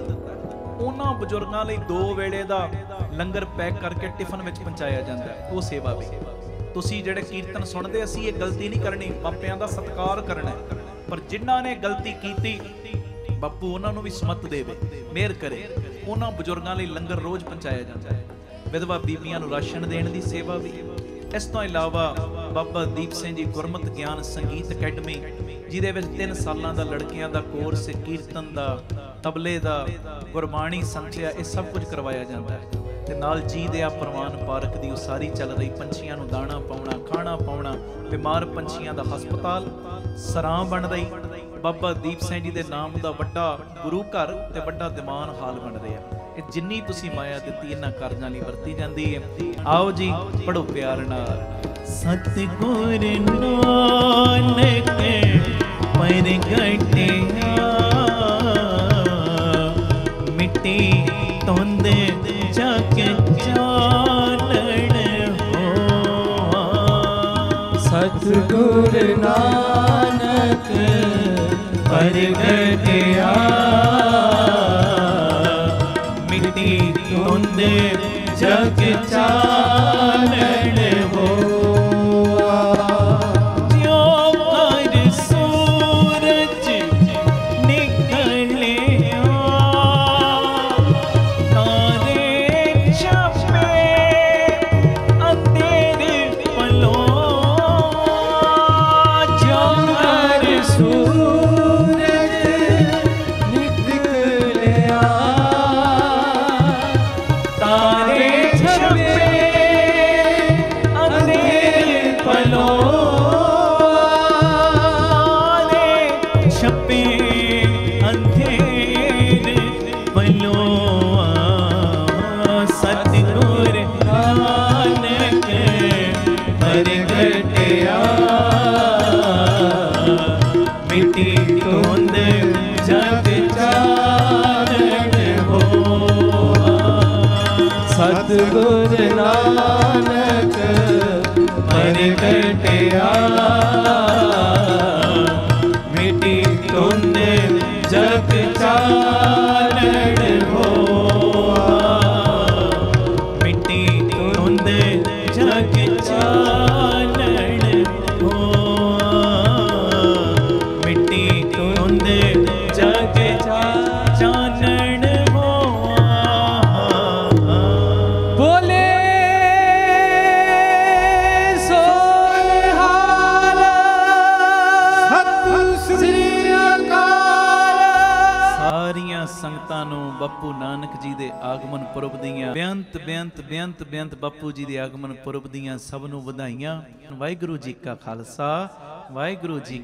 ਉਹਨਾਂ ਬਜ਼ੁਰਗਾਂ ਲਈ 2 ਵੇਲੇ ਦਾ ਲੰਗਰ ਪੈਕ ਕਰਕੇ ਟਿਫਨ ਵਿੱਚ ਪਹੁੰਚਾਇਆ ਜਾਂਦਾ, ਉਹ ਸੇਵਾ ਵੀ। ਤੁਸੀਂ ਜਿਹੜੇ ਕੀਰਤਨ ਸੁਣਦੇ, ਅਸੀਂ ਇਹ ਗਲਤੀ ਨਹੀਂ ਕਰਨੀ, ਮਾਪਿਆਂ ਦਾ ਸਤਿਕਾਰ ਕਰਨਾ, ਪਰ ਜਿਨ੍ਹਾਂ ਨੇ ਗਲਤੀ ਕੀਤੀ ਬਾਪੂ ਉਹਨਾਂ ਨੂੰ ਵੀ ਸੁਮਤ ਦੇਵੇ, ਮਿਹਰ ਕਰੇ। ਉਹਨਾਂ ਬਜ਼ੁਰਗਾਂ ਲਈ ਲੰਗਰ ਰੋਜ਼ ਪਹੁੰਚਾਇਆ ਜਾਂਦਾ ਹੈ। ਵਿਧਵਾ ਬੀਬੀਆਂ ਨੂੰ ਰਾਸ਼ਨ ਦੇਣ ਦੀ ਸੇਵਾ ਵੀ। ਇਸ ਤੋਂ ਇਲਾਵਾ ਬਾਬਾ ਦੀਪ ਸਿੰਘ ਜੀ ਗੁਰਮਤਿ ਗਿਆਨ ਸੰਗੀਤ ਅਕੈਡਮੀ, ਜਿਹਦੇ ਵਿੱਚ 3 ਸਾਲਾਂ ਦਾ ਲੜਕੀਆਂ ਦਾ ਕੋਰਸ, ਕੀਰਤਨ ਦਾ, ਤਬਲੇ ਦਾ, ਗੁਰਬਾਣੀ ਸੰਥਿਆ, ਇਹ ਸਭ ਕੁਝ ਕਰਵਾਇਆ ਜਾਂਦਾ ਹੈ। ਤੇ ਨਾਲ ਜੀ ਦਿਆ ਪ੍ਰਵਾਨ ਪਾਰਕ ਦੀ ਉਸਾਰੀ ਚੱਲ ਰਹੀ, ਪੰਛੀਆਂ ਨੂੰ ਦਾਣਾ ਪਾਉਣਾ, ਖਾਣਾ ਪਾਉਣਾ, ਬਿਮਾਰ ਪੰਛੀਆਂ ਦਾ ਹਸਪਤਾਲ, ਸਰਾਂ ਬਣ ਰਹੀ। ਬਾਬਾ ਦੀਪ ਸਿੰਘ ਜੀ ਦੇ ਨਾਮ ਦਾ ਵੱਡਾ ਗੁਰੂ ਘਰ ਤੇ ਵੱਡਾ ਦੀਵਾਨ ਹਾਲ ਬਣ ਰਿਹਾ। ਇਹ ਜਿੰਨੀ ਤੁਸੀਂ ਮਾਇਆ ਦਿੱਤੀ ਇਹਨਾਂ ਕਾਰਜਾਂ ਲਈ ਵਰਤੀ ਜਾਂਦੀ ਹੈ। ਆਓ ਜੀ ਪੜੋ ਪਿਆਰ ਨਾਲ। ਸਤਿਗੁਰ ਨਾਨਕ ਪ੍ਰਗਟਿਆ, ਮਿੱਟੀ ਧੁੰਦ ਜਗ ਚਾਨਣ ਹੋਆ। ਸਤਿਗੁਰ ਨਾਨਕ ਪ੍ਰਗਟਿਆ, ਮਿੱਟੀ ਧੁੰਦ ਜਗ ਚਾਨਣ ਹੋਆ। ਜਿਉ ਕਰ ਸੂਰਜ ਨਿਕਲਿਆ, ਤਾਰੇ ਛਪੇ ਅੰਧੇਰੇ ਪਲੋਂ। ਜਿਉ ਕਰ ਸੂਰਜ ਨਿਕਲਿਆ, ਤਾਰੇ ਛਪੇ ਅੰਧੇਰੇ ਪਲੋਂ। ਤਾਰੇ ਛਪੇ ਅੰਧੇਰੇ ਪਲੋਂ। ਸਤਿਗੁਰ ਨਾਨਕ ਪ੍ਰਗਟਿਆ, ਮਿੱਟੀ ਧੁੰਦ ਜਗ ਚਾਨਣ ਹੋਆ। ਸਤਿਗੁਰ ਨਾਨਕ ਪ੍ਰਗਟਿਆ, ਮਿੱਟੀ ਧੁੰਦ ਜਗ ਚਾਨਣ ਹੋਆ। ਮਿੱਟੀ ਧੁੰਦ ਜਗ ਚਾਨਣ ਹੋਆ। ਮਿੱਟੀ ਧੁੰਦ ਜਗ ਚਾਨਣ ਹੋਆ। ਬੋਲੇ ਸੰਗਤਾਂ ਨੂੰ ਬਾਪੂ ਨਾਨਕ ਜੀ ਦੇ ਆਗਮਨ ਪੁਰਬ ਦੀਆਂ ਬੇਅੰਤ ਬਾਪੂ ਜੀ ਦੇ ਆਗਮਨ ਪੁਰਬ ਦੀਆਂ ਸਭ ਨੂੰ ਵਧਾਈਆਂ। ਵਾਹਿਗੁਰੂ ਜੀ ਕਾ ਖਾਲਸਾ, ਵਾਹਿਗੁਰੂ ਜੀ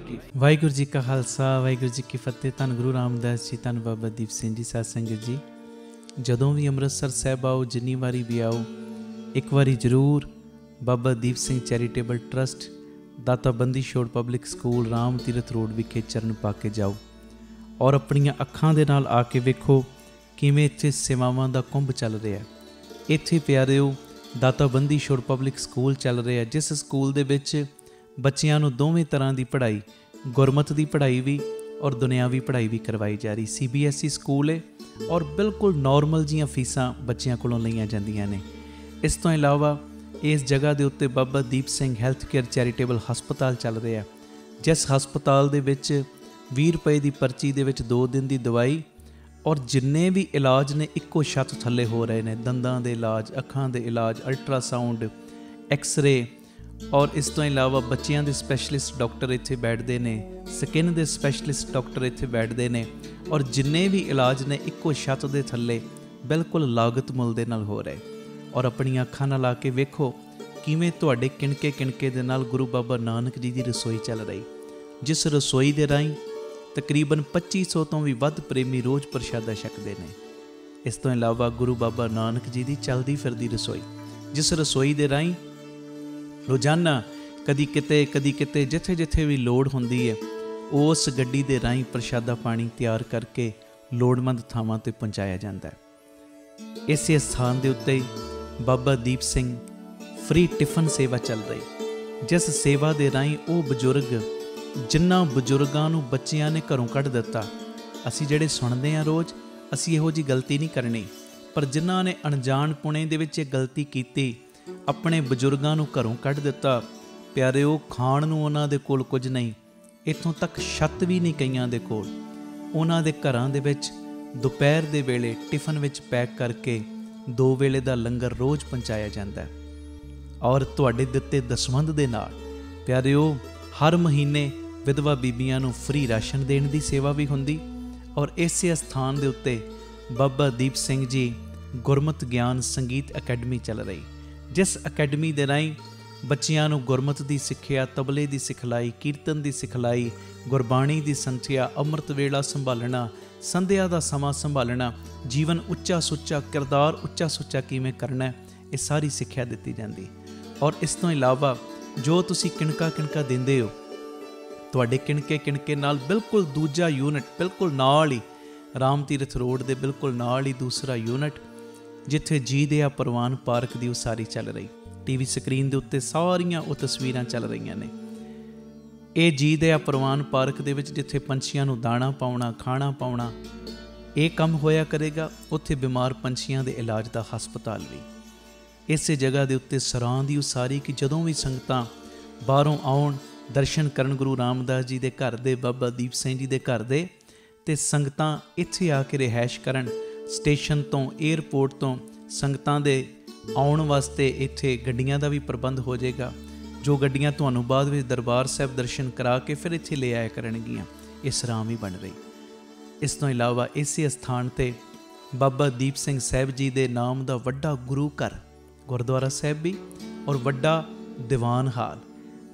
ਕੀ ਖਾਲਸਾ, ਵਾਹਿਗੁਰੂ ਜੀ ਕੀ ਫਤਿਹ। ਧੰਨ ਗੁਰੂ ਰਾਮਦਾਸ ਜੀ, ਧੰਨ ਬਾਬਾ ਦੀਪ ਸਿੰਘ ਜੀ ਸਾਧ ਸੰਗਤ ਜੀ। ਜਦੋਂ ਵੀ ਅੰਮ੍ਰਿਤਸਰ ਸਾਹਿਬ ਆਓ, ਜਿੰਨੀ ਵਾਰੀ ਵੀ ਆਓ, ਇੱਕ ਵਾਰੀ ਜ਼ਰੂਰ ਬਾਬਾ ਦੀਪ ਸਿੰਘ ਚੈਰੀਟੇਬਲ ਟਰਸਟ, ਦਾਤਾ Bandi Chhor public school, Ram Tirath road ਵਿਖੇ ਚਰਨ ਪਾ ਕੇ ਜਾਓ ਔਰ ਆਪਣੀਆਂ ਅੱਖਾਂ ਦੇ ਨਾਲ ਆ ਕੇ ਵੇਖੋ ਕਿਵੇਂ ਇੱਥੇ ਸੇਵਾਵਾਂ ਦਾ ਕੁੰਭ ਚੱਲ ਰਿਹਾ। ਇੱਥੇ ਪਿਆਰਿਓ ਦਾਤਾ ਬੰਦੀ ਛੋੜ ਪਬਲਿਕ ਸਕੂਲ ਚੱਲ ਰਿਹਾ, ਜਿਸ ਸਕੂਲ ਦੇ ਵਿੱਚ ਬੱਚਿਆਂ ਨੂੰ ਦੋਵੇਂ ਤਰ੍ਹਾਂ ਦੀ ਪੜ੍ਹਾਈ, ਗੁਰਮਤਿ ਦੀ ਪੜ੍ਹਾਈ ਵੀ ਔਰ ਦੁਨਿਆਵੀ ਪੜ੍ਹਾਈ ਵੀ ਕਰਵਾਈ ਜਾ ਰਹੀ। CBSE ਸਕੂਲ ਹੈ ਔਰ ਬਿਲਕੁਲ ਨੋਰਮਲ ਜੀਆਂ ਫੀਸਾਂ ਬੱਚਿਆਂ ਕੋਲੋਂ ਲਈਆਂ ਜਾਂਦੀਆਂ ਨੇ। ਇਸ ਤੋਂ ਇਲਾਵਾ ਇਸ ਜਗ੍ਹਾ ਦੇ ਉੱਤੇ Baba Deep Singh health care charitable ਹਸਪਤਾਲ ਚੱਲ ਰਿਹਾ, ਜਿਸ ਹਸਪਤਾਲ ਦੇ ਵਿੱਚ 20 ਰੁਪਏ ਦੀ ਪਰਚੀ ਦੇ ਵਿੱਚ 2 ਦਿਨ ਦੀ ਦਵਾਈ ਔਰ ਜਿੰਨੇ ਵੀ ਇਲਾਜ ਨੇ ਇੱਕੋ ਛੱਤ ਥੱਲੇ ਹੋ ਰਹੇ ਨੇ। ਦੰਦਾਂ ਦੇ ਇਲਾਜ, ਅੱਖਾਂ ਦੇ ਇਲਾਜ, ਅਲਟਰਾਸਾਊਂਡ, ਐਕਸ-ਰੇ ਔਰ ਇਸ ਤੋਂ ਇਲਾਵਾ ਬੱਚਿਆਂ ਦੇ ਸਪੈਸ਼ਲਿਸਟ ਡਾਕਟਰ ਇੱਥੇ ਬੈਠਦੇ ਨੇ, ਸਕਿਨ ਦੇ ਸਪੈਸ਼ਲਿਸਟ ਡਾਕਟਰ ਇੱਥੇ ਬੈਠਦੇ ਨੇ ਔਰ ਜਿੰਨੇ ਵੀ ਇਲਾਜ ਨੇ ਇੱਕੋ ਛੱਤ ਦੇ ਥੱਲੇ ਬਿਲਕੁਲ ਲਾਗਤ ਮੁੱਲ ਦੇ ਨਾਲ ਹੋ ਰਹੇ। ਔਰ ਆਪਣੀਆਂ ਅੱਖਾਂ ਨਾਲ ਆ ਕੇ ਵੇਖੋ ਕਿਵੇਂ ਤੁਹਾਡੇ ਕਿਣਕੇ ਦੇ ਨਾਲ ਗੁਰੂ ਬਾਬਾ ਨਾਨਕ ਜੀ ਦੀ ਰਸੋਈ ਚੱਲ ਰਹੀ, ਜਿਸ ਰਸੋਈ ਦੇ ਰਾਹੀਂ ਤਕਰੀਬਨ 2500 ਤੋਂ ਵੀ ਵੱਧ ਪ੍ਰੇਮੀ ਰੋਜ਼ ਪ੍ਰਸ਼ਾਦਾ ਛਕਦੇ ਨੇ। ਇਸ ਤੋਂ ਇਲਾਵਾ ਗੁਰੂ ਬਾਬਾ ਨਾਨਕ ਜੀ ਦੀ ਚੱਲਦੀ ਫਿਰਦੀ ਰਸੋਈ, ਜਿਸ ਰਸੋਈ ਦੇ ਰਾਹੀਂ ਰੋਜ਼ਾਨਾ ਕਦੀ ਕਿਤੇ ਜਿੱਥੇ ਵੀ ਲੋੜ ਹੁੰਦੀ ਹੈ, ਉਸ ਗੱਡੀ ਦੇ ਰਾਹੀਂ ਪ੍ਰਸ਼ਾਦਾ ਪਾਣੀ ਤਿਆਰ ਕਰਕੇ ਲੋੜਵੰਦ ਥਾਵਾਂ 'ਤੇ ਪਹੁੰਚਾਇਆ ਜਾਂਦਾ ਹੈ। ਇਸੇ ਸਥਾਨ ਦੇ ਉੱਤੇ ਬਾਬਾ ਦੀਪ ਸਿੰਘ ਫ੍ਰੀ ਟਿਫਨ ਸੇਵਾ ਚੱਲ ਰਹੀ, ਜਿਸ ਸੇਵਾ ਦੇ ਰਾਹੀਂ ਉਹ ਬਜ਼ੁਰਗ, ਜਿਨ੍ਹਾਂ ਬਜ਼ੁਰਗਾਂ ਨੂੰ ਬੱਚਿਆਂ ਨੇ ਘਰੋਂ ਕੱਢ ਦਿੱਤਾ, ਅਸੀਂ ਜਿਹੜੇ ਸੁਣਦੇ ਹਾਂ ਰੋਜ਼, ਅਸੀਂ ਇਹੋ ਜਿਹੀ ਗਲਤੀ ਨਹੀਂ ਕਰਨੀ, ਪਰ ਜਿਨ੍ਹਾਂ ਨੇ ਅਣਜਾਣਪੁਣੇ ਦੇ ਵਿੱਚ ਇਹ ਗਲਤੀ ਕੀਤੀ, ਆਪਣੇ ਬਜ਼ੁਰਗਾਂ ਨੂੰ ਘਰੋਂ ਕੱਢ ਦਿੱਤਾ, ਪਿਆਰਿਓ ਖਾਣ ਨੂੰ ਉਹਨਾਂ ਦੇ ਕੋਲ ਕੁਝ ਨਹੀਂ, ਇੱਥੋਂ ਤੱਕ ਛੱਤ ਵੀ ਨਹੀਂ ਕਈਆਂ ਦੇ ਕੋਲ। ਉਹਨਾਂ ਦੇ ਘਰਾਂ ਦੇ ਵਿੱਚ ਦੁਪਹਿਰ ਦੇ ਵੇਲੇ ਟਿਫਨ ਵਿੱਚ ਪੈਕ ਕਰਕੇ 2 ਵੇਲੇ ਦਾ ਲੰਗਰ ਰੋਜ਼ ਪਹੁੰਚਾਇਆ ਜਾਂਦਾ ਔਰ ਤੁਹਾਡੇ ਦਿੱਤੇ ਦਸਵੰਧ ਦੇ ਨਾਲ ਪਿਆਰਿਓ ਹਰ ਮਹੀਨੇ ਵਿਧਵਾ ਬੀਬੀਆਂ ਨੂੰ ਫ੍ਰੀ ਰਾਸ਼ਨ ਦੇਣ ਦੀ ਸੇਵਾ ਵੀ ਹੁੰਦੀ। ਔਰ ਇਸੇ ਸਥਾਨ ਦੇ ਉੱਤੇ ਬਾਬਾ ਦੀਪ ਸਿੰਘ ਜੀ ਗੁਰਮਤਿ ਗਿਆਨ ਸੰਗੀਤ ਅਕੈਡਮੀ ਚੱਲ ਰਹੀ, ਜਿਸ ਅਕੈਡਮੀ ਦੇ ਰਾਹੀਂ ਬੱਚਿਆਂ ਨੂੰ ਗੁਰਮਤਿ ਦੀ ਸਿੱਖਿਆ, ਤਬਲੇ ਦੀ ਸਿਖਲਾਈ, ਕੀਰਤਨ ਦੀ ਸਿਖਲਾਈ, ਗੁਰਬਾਣੀ ਦੀ ਸੰਥਿਆ, ਅੰਮ੍ਰਿਤ ਵੇਲਾ ਸੰਭਾਲਣਾ, ਸੰਧਿਆ ਦਾ ਸਮਾਂ ਸੰਭਾਲਣਾ, ਜੀਵਨ ਉੱਚਾ ਸੁੱਚਾ, ਕਿਰਦਾਰ ਉੱਚਾ ਸੁੱਚਾ ਕਿਵੇਂ ਕਰਨਾ, ਇਹ ਸਾਰੀ ਸਿੱਖਿਆ ਦਿੱਤੀ ਜਾਂਦੀ। ਔਰ ਇਸ ਤੋਂ ਇਲਾਵਾ ਜੋ ਤੁਸੀਂ ਕਿਣਕਾ ਦਿੰਦੇ ਹੋ, ਤੁਹਾਡੇ ਕਿਣਕੇ ਨਾਲ ਬਿਲਕੁਲ ਦੂਜਾ ਯੂਨਿਟ, ਬਿਲਕੁਲ ਨਾਲ ਹੀ ਰਾਮ ਤੀਰਥ ਰੋਡ ਦੇ ਬਿਲਕੁਲ ਨਾਲ ਹੀ ਦੂਸਰਾ ਯੂਨਿਟ, ਜਿੱਥੇ ਜੀ ਦਿਆ ਪ੍ਰਵਾਨ ਪਾਰਕ ਦੀ ਉਸਾਰੀ ਚੱਲ ਰਹੀ। TV ਸਕਰੀਨ ਦੇ ਉੱਤੇ ਸਾਰੀਆਂ ਉਹ ਤਸਵੀਰਾਂ ਚੱਲ ਰਹੀਆਂ ਨੇ। ਇਹ ਜੀ ਦਿਆ ਪ੍ਰਵਾਨ ਪਾਰਕ ਦੇ ਵਿੱਚ ਜਿੱਥੇ ਪੰਛੀਆਂ ਨੂੰ ਦਾਣਾ ਪਾਉਣਾ, ਖਾਣਾ ਪਾਉਣਾ, ਇਹ ਕੰਮ ਹੋਇਆ ਕਰੇਗਾ। ਉੱਥੇ ਬਿਮਾਰ ਪੰਛੀਆਂ ਦੇ ਇਲਾਜ ਦਾ ਹਸਪਤਾਲ ਵੀ। ਇਸੇ ਜਗ੍ਹਾ ਦੇ ਉੱਤੇ ਸਰਾਂ ਦੀ ਉਸਾਰੀ ਕਿ ਜਦੋਂ ਵੀ ਸੰਗਤਾਂ ਬਾਹਰੋਂ ਆਉਣ, ਦਰਸ਼ਨ ਕਰਨ ਗੁਰੂ ਰਾਮਦਾਸ ਜੀ ਦੇ ਘਰ ਦੇ, ਬਾਬਾ ਦੀਪ ਸਿੰਘ ਜੀ ਦੇ ਘਰ ਦੇ, ਅਤੇ ਸੰਗਤਾਂ ਇੱਥੇ ਆ ਕੇ ਰਿਹਾਇਸ਼ ਕਰਨ। ਸਟੇਸ਼ਨ ਤੋਂ, ਏਅਰਪੋਰਟ ਤੋਂ ਸੰਗਤਾਂ ਦੇ ਆਉਣ ਵਾਸਤੇ ਇੱਥੇ ਗੱਡੀਆਂ ਦਾ ਵੀ ਪ੍ਰਬੰਧ ਹੋ ਜਾਏਗਾ, ਜੋ ਗੱਡੀਆਂ ਤੁਹਾਨੂੰ ਬਾਅਦ ਵਿੱਚ ਦਰਬਾਰ ਸਾਹਿਬ ਦਰਸ਼ਨ ਕਰਾ ਕੇ ਫਿਰ ਇੱਥੇ ਲੈ ਆਇਆ ਕਰਨਗੀਆਂ। ਇਹ ਸਰਾਂ ਵੀ ਬਣ ਰਹੀ। ਇਸ ਤੋਂ ਇਲਾਵਾ ਇਸੇ ਸਥਾਨ 'ਤੇ ਬਾਬਾ ਦੀਪ ਸਿੰਘ ਸਾਹਿਬ ਜੀ ਦੇ ਨਾਮ ਦਾ ਵੱਡਾ ਗੁਰੂ ਘਰ, ਗੁਰਦੁਆਰਾ ਸਾਹਿਬ ਵੀ ਔਰ ਵੱਡਾ ਦੀਵਾਨ ਹਾਲ,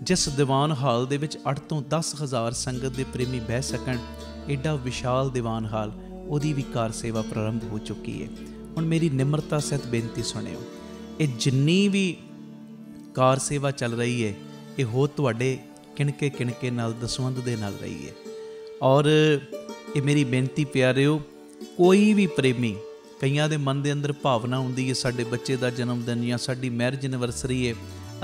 ਜਿਸ ਦੀਵਾਨ ਹਾਲ ਦੇ ਵਿੱਚ 8 ਤੋਂ 10,000 ਸੰਗਤ ਦੇ ਪ੍ਰੇਮੀ ਬਹਿ ਸਕਣ, ਐਡਾ ਵਿਸ਼ਾਲ ਦੀਵਾਨ ਹਾਲ, ਉਹਦੀ ਵੀ ਕਾਰ ਸੇਵਾ ਪ੍ਰਾਰੰਭ ਹੋ ਚੁੱਕੀ ਹੈ। ਹੁਣ ਮੇਰੀ ਨਿਮਰਤਾ ਸਹਿਤ ਬੇਨਤੀ ਸੁਣਿਓ, ਇਹ ਜਿੰਨੀ ਵੀ ਕਾਰ ਸੇਵਾ ਚੱਲ ਰਹੀ ਹੈ, ਇਹ ਹੋ ਤੁਹਾਡੇ ਕਿਣਕੇ ਨਾਲ ਦਸਵੰਧ ਦੇ ਨਾਲ ਰਹੀ ਹੈ। ਔਰ ਇਹ ਮੇਰੀ ਬੇਨਤੀ ਪਿਆਰਿਓ, ਕੋਈ ਵੀ ਪ੍ਰੇਮੀ, ਕਈਆਂ ਦੇ ਮਨ ਦੇ ਅੰਦਰ ਭਾਵਨਾ ਹੁੰਦੀ ਹੈ ਸਾਡੇ ਬੱਚੇ ਦਾ ਜਨਮ ਦਿਨ ਜਾਂ ਸਾਡੀ ਮੈਰਿਜ ਐਨਵਰਸਰੀ ਹੈ,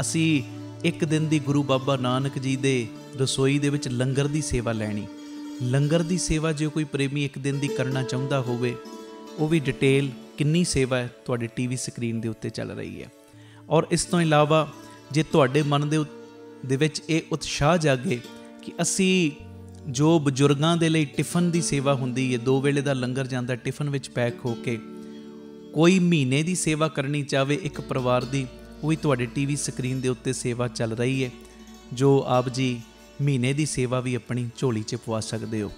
ਅਸੀਂ ਇੱਕ ਦਿਨ ਦੀ ਗੁਰੂ ਬਾਬਾ ਨਾਨਕ ਜੀ ਦੇ ਰਸੋਈ ਦੇ ਵਿੱਚ ਲੰਗਰ ਦੀ ਸੇਵਾ ਲੈਣੀ। ਲੰਗਰ ਦੀ ਸੇਵਾ ਜੇ ਕੋਈ ਪ੍ਰੇਮੀ ਇੱਕ ਦਿਨ ਦੀ ਕਰਨਾ ਚਾਹੁੰਦਾ ਹੋਵੇ, ਉਹ ਵੀ ਡਿਟੇਲ ਕਿੰਨੀ ਸੇਵਾ ਹੈ ਤੁਹਾਡੇ TV ਸਕਰੀਨ ਦੇ ਉੱਤੇ ਚੱਲ ਰਹੀ ਹੈ। ਔਰ ਇਸ ਤੋਂ ਇਲਾਵਾ ਜੇ ਤੁਹਾਡੇ ਮਨ ਦੇ ਵਿੱਚ ਇਹ ਉਤਸ਼ਾਹ ਜਾਗੇ ਕਿ ਅਸੀਂ ਜੋ ਬਜ਼ੁਰਗਾਂ ਦੇ ਲਈ ਟਿਫਨ ਦੀ ਸੇਵਾ ਹੁੰਦੀ ਹੈ, 2 ਵੇਲੇ ਦਾ ਲੰਗਰ ਜਾਂਦਾ ਟਿਫਨ ਵਿੱਚ ਪੈਕ ਹੋ ਕੇ, ਕੋਈ ਮਹੀਨੇ ਦੀ ਸੇਵਾ ਕਰਨੀ ਚਾਹਵੇ ਇੱਕ ਪਰਿਵਾਰ ਦੀ, ਉਹ ਵੀ ਤੁਹਾਡੇ TV ਸਕਰੀਨ ਦੇ ਉੱਤੇ ਸੇਵਾ ਚੱਲ ਰਹੀ ਹੈ, ਜੋ ਆਪ ਜੀ ਮਹੀਨੇ ਦੀ ਸੇਵਾ ਵੀ ਆਪਣੀ ਝੋਲੀ 'ਚ ਪਵਾ ਸਕਦੇ ਹੋ।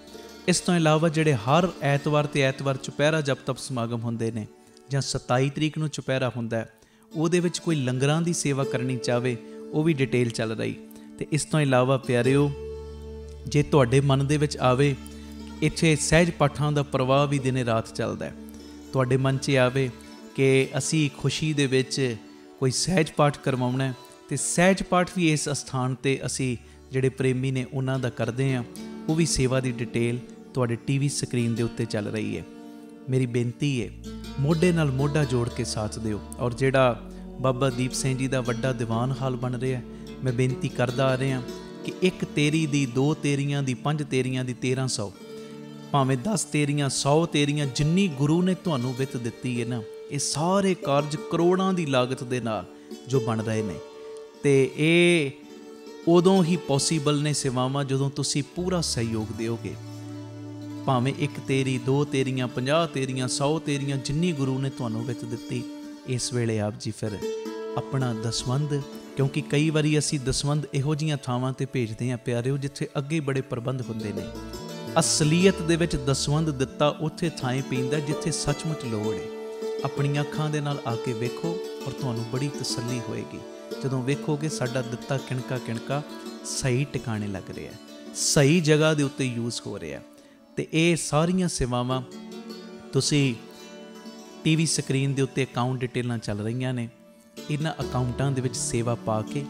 ਇਸ ਤੋਂ ਇਲਾਵਾ ਜਿਹੜੇ ਹਰ ਐਤਵਾਰ ਤੇ ਐਤਵਾਰ ਚੁਪਹਿਰਾ ਜਪ ਤਪ ਸਮਾਗਮ ਹੁੰਦੇ ਨੇ, ਜਾਂ 27 ਤਰੀਕ ਨੂੰ ਚੁਪਹਿਰਾ ਹੁੰਦਾ, ਉਹਦੇ ਵਿੱਚ ਕੋਈ ਲੰਗਰਾਂ ਦੀ ਸੇਵਾ ਕਰਨੀ ਚਾਹਵੇ, ਉਹ ਵੀ ਡਿਟੇਲ ਚੱਲ ਰਹੀ। ਤੇ ਇਸ ਤੋਂ ਇਲਾਵਾ ਪਿਆਰਿਓ, ਜੇ ਤੁਹਾਡੇ ਮਨ ਦੇ ਵਿੱਚ ਆਵੇ ਇੱਥੇ ਸਹਿਜ ਪਾਠਾਂ ਦਾ ਪ੍ਰਵਾਹ ਵੀ ਦਿਨੇ ਰਾਤ ਚੱਲਦਾ, ਤੁਹਾਡੇ ਮਨ 'ਚ ਆਵੇ ਕਿ ਅਸੀਂ ਖੁਸ਼ੀ ਦੇ ਵਿੱਚ ਕੋਈ ਸਹਿਜ ਪਾਠ ਕਰਵਾਉਣਾ, ਤੇ ਸਹਿਜ ਪਾਠ ਵੀ ਇਸ ਅਸਥਾਨ 'ਤੇ ਅਸੀਂ ਜਿਹੜੇ ਪ੍ਰੇਮੀ ਨੇ ਉਹਨਾਂ ਦਾ ਕਰਦੇ ਹਾਂ, ਉਹ ਵੀ ਸੇਵਾ ਦੀ ਡਿਟੇਲ ਤੁਹਾਡੇ ਟੀਵੀ ਸਕਰੀਨ ਦੇ ਉੱਤੇ ਚੱਲ ਰਹੀ ਹੈ। ਮੇਰੀ ਬੇਨਤੀ ਹੈ, ਮੋਢੇ ਨਾਲ ਮੋਢਾ ਜੋੜ ਕੇ ਸਾਥ ਦਿਓ। ਔਰ ਜਿਹੜਾ ਬਾਬਾ ਦੀਪ ਸਿੰਘ ਜੀ ਦਾ ਵੱਡਾ ਦੀਵਾਨ ਹਾਲ ਬਣ ਰਿਹਾ, ਮੈਂ ਬੇਨਤੀ ਕਰਦਾ ਆ ਰਿਹਾ ਕਿ 1 ਤੇਰੀ ਦੀ, 2 ਤੇਰੀਆਂ ਦੀ, 5 ਤੇਰੀਆਂ ਦੀ, 1300, ਭਾਵੇਂ 10 ਤੇਰੀਆਂ, 100 ਤੇਰੀਆਂ, ਜਿੰਨੀ ਗੁਰੂ ਨੇ ਤੁਹਾਨੂੰ ਵਿੱਤ ਦਿੱਤੀ ਹੈ ਨਾ, ਇਹ ਸਾਰੇ ਕਾਰਜ ਕਰੋੜਾਂ ਦੀ ਲਾਗਤ ਦੇ ਨਾਲ ਜੋ ਬਣ ਰਹੇ ਨੇ, ਤੇ ਇਹ ਉਦੋਂ ਹੀ ਪੋਸੀਬਲ ਨੇ ਸੇਵਾਵਾਂ ਜਦੋਂ ਤੁਸੀਂ ਪੂਰਾ ਸਹਿਯੋਗ ਦਿਓਗੇ। ਭਾਵੇਂ 1 ਤੇਰੀ, 2 ਤੇਰੀਆਂ, 50 ਤੇਰੀਆਂ, 100 ਤੇਰੀਆਂ, ਜਿੰਨੀ ਗੁਰੂ ਨੇ ਤੁਹਾਨੂੰ ਵਿੱਤ ਦਿੱਤੀ, ਇਸ ਵੇਲੇ ਆਪ ਜੀ ਫਿਰ ਆਪਣਾ ਦਸਵੰਧ, ਕਿਉਂਕਿ ਕਈ ਵਾਰੀ ਅਸੀਂ ਦਸਵੰਧ ਇਹੋ ਜਿਹੀਆਂ ਥਾਵਾਂ 'ਤੇ ਭੇਜਦੇ ਹਾਂ ਪਿਆਰਿਓ ਜਿੱਥੇ ਅੱਗੇ ਬੜੇ ਪ੍ਰਬੰਧ ਹੁੰਦੇ ਨੇ। ਅਸਲੀਅਤ ਦੇ ਵਿੱਚ ਦਸਵੰਧ ਦਿੱਤਾ ਉੱਥੇ ਥਾਂ ਪੈਂਦਾ ਜਿੱਥੇ ਸੱਚਮੁੱਚ ਲੋੜ ਹੈ। ਆਪਣੀਆਂ ਅੱਖਾਂ ਦੇ ਨਾਲ ਆ ਕੇ ਵੇਖੋ ਔਰ ਤੁਹਾਨੂੰ ਬੜੀ ਤਸੱਲੀ ਹੋਏਗੀ ਜਦੋਂ ਵੇਖੋਗੇ ਸਾਡਾ ਦਿੱਤਾ ਕਿਣਕਾ ਕਿਣਕਾ ਸਹੀ ਟਿਕਾਣੇ ਲੱਗ ਰਿਹਾ, ਸਹੀ ਜਗ੍ਹਾ ਦੇ ਉੱਤੇ ਯੂਜ਼ ਹੋ ਰਿਹਾ। ਤੇ ਇਹ ਸਾਰੀਆਂ ਸੇਵਾਵਾਂ ਤੁਸੀਂ ਟੀਵੀ ਸਕਰੀਨ ਦੇ ਉੱਤੇ ਅਕਾਊਂਟ ਡਿਟੇਲਾਂ ਚੱਲ ਰਹੀਆਂ ਨੇ, ਇਹਨਾਂ ਅਕਾਊਂਟਾਂ ਦੇ ਵਿੱਚ ਸੇਵਾ ਪਾ ਕੇ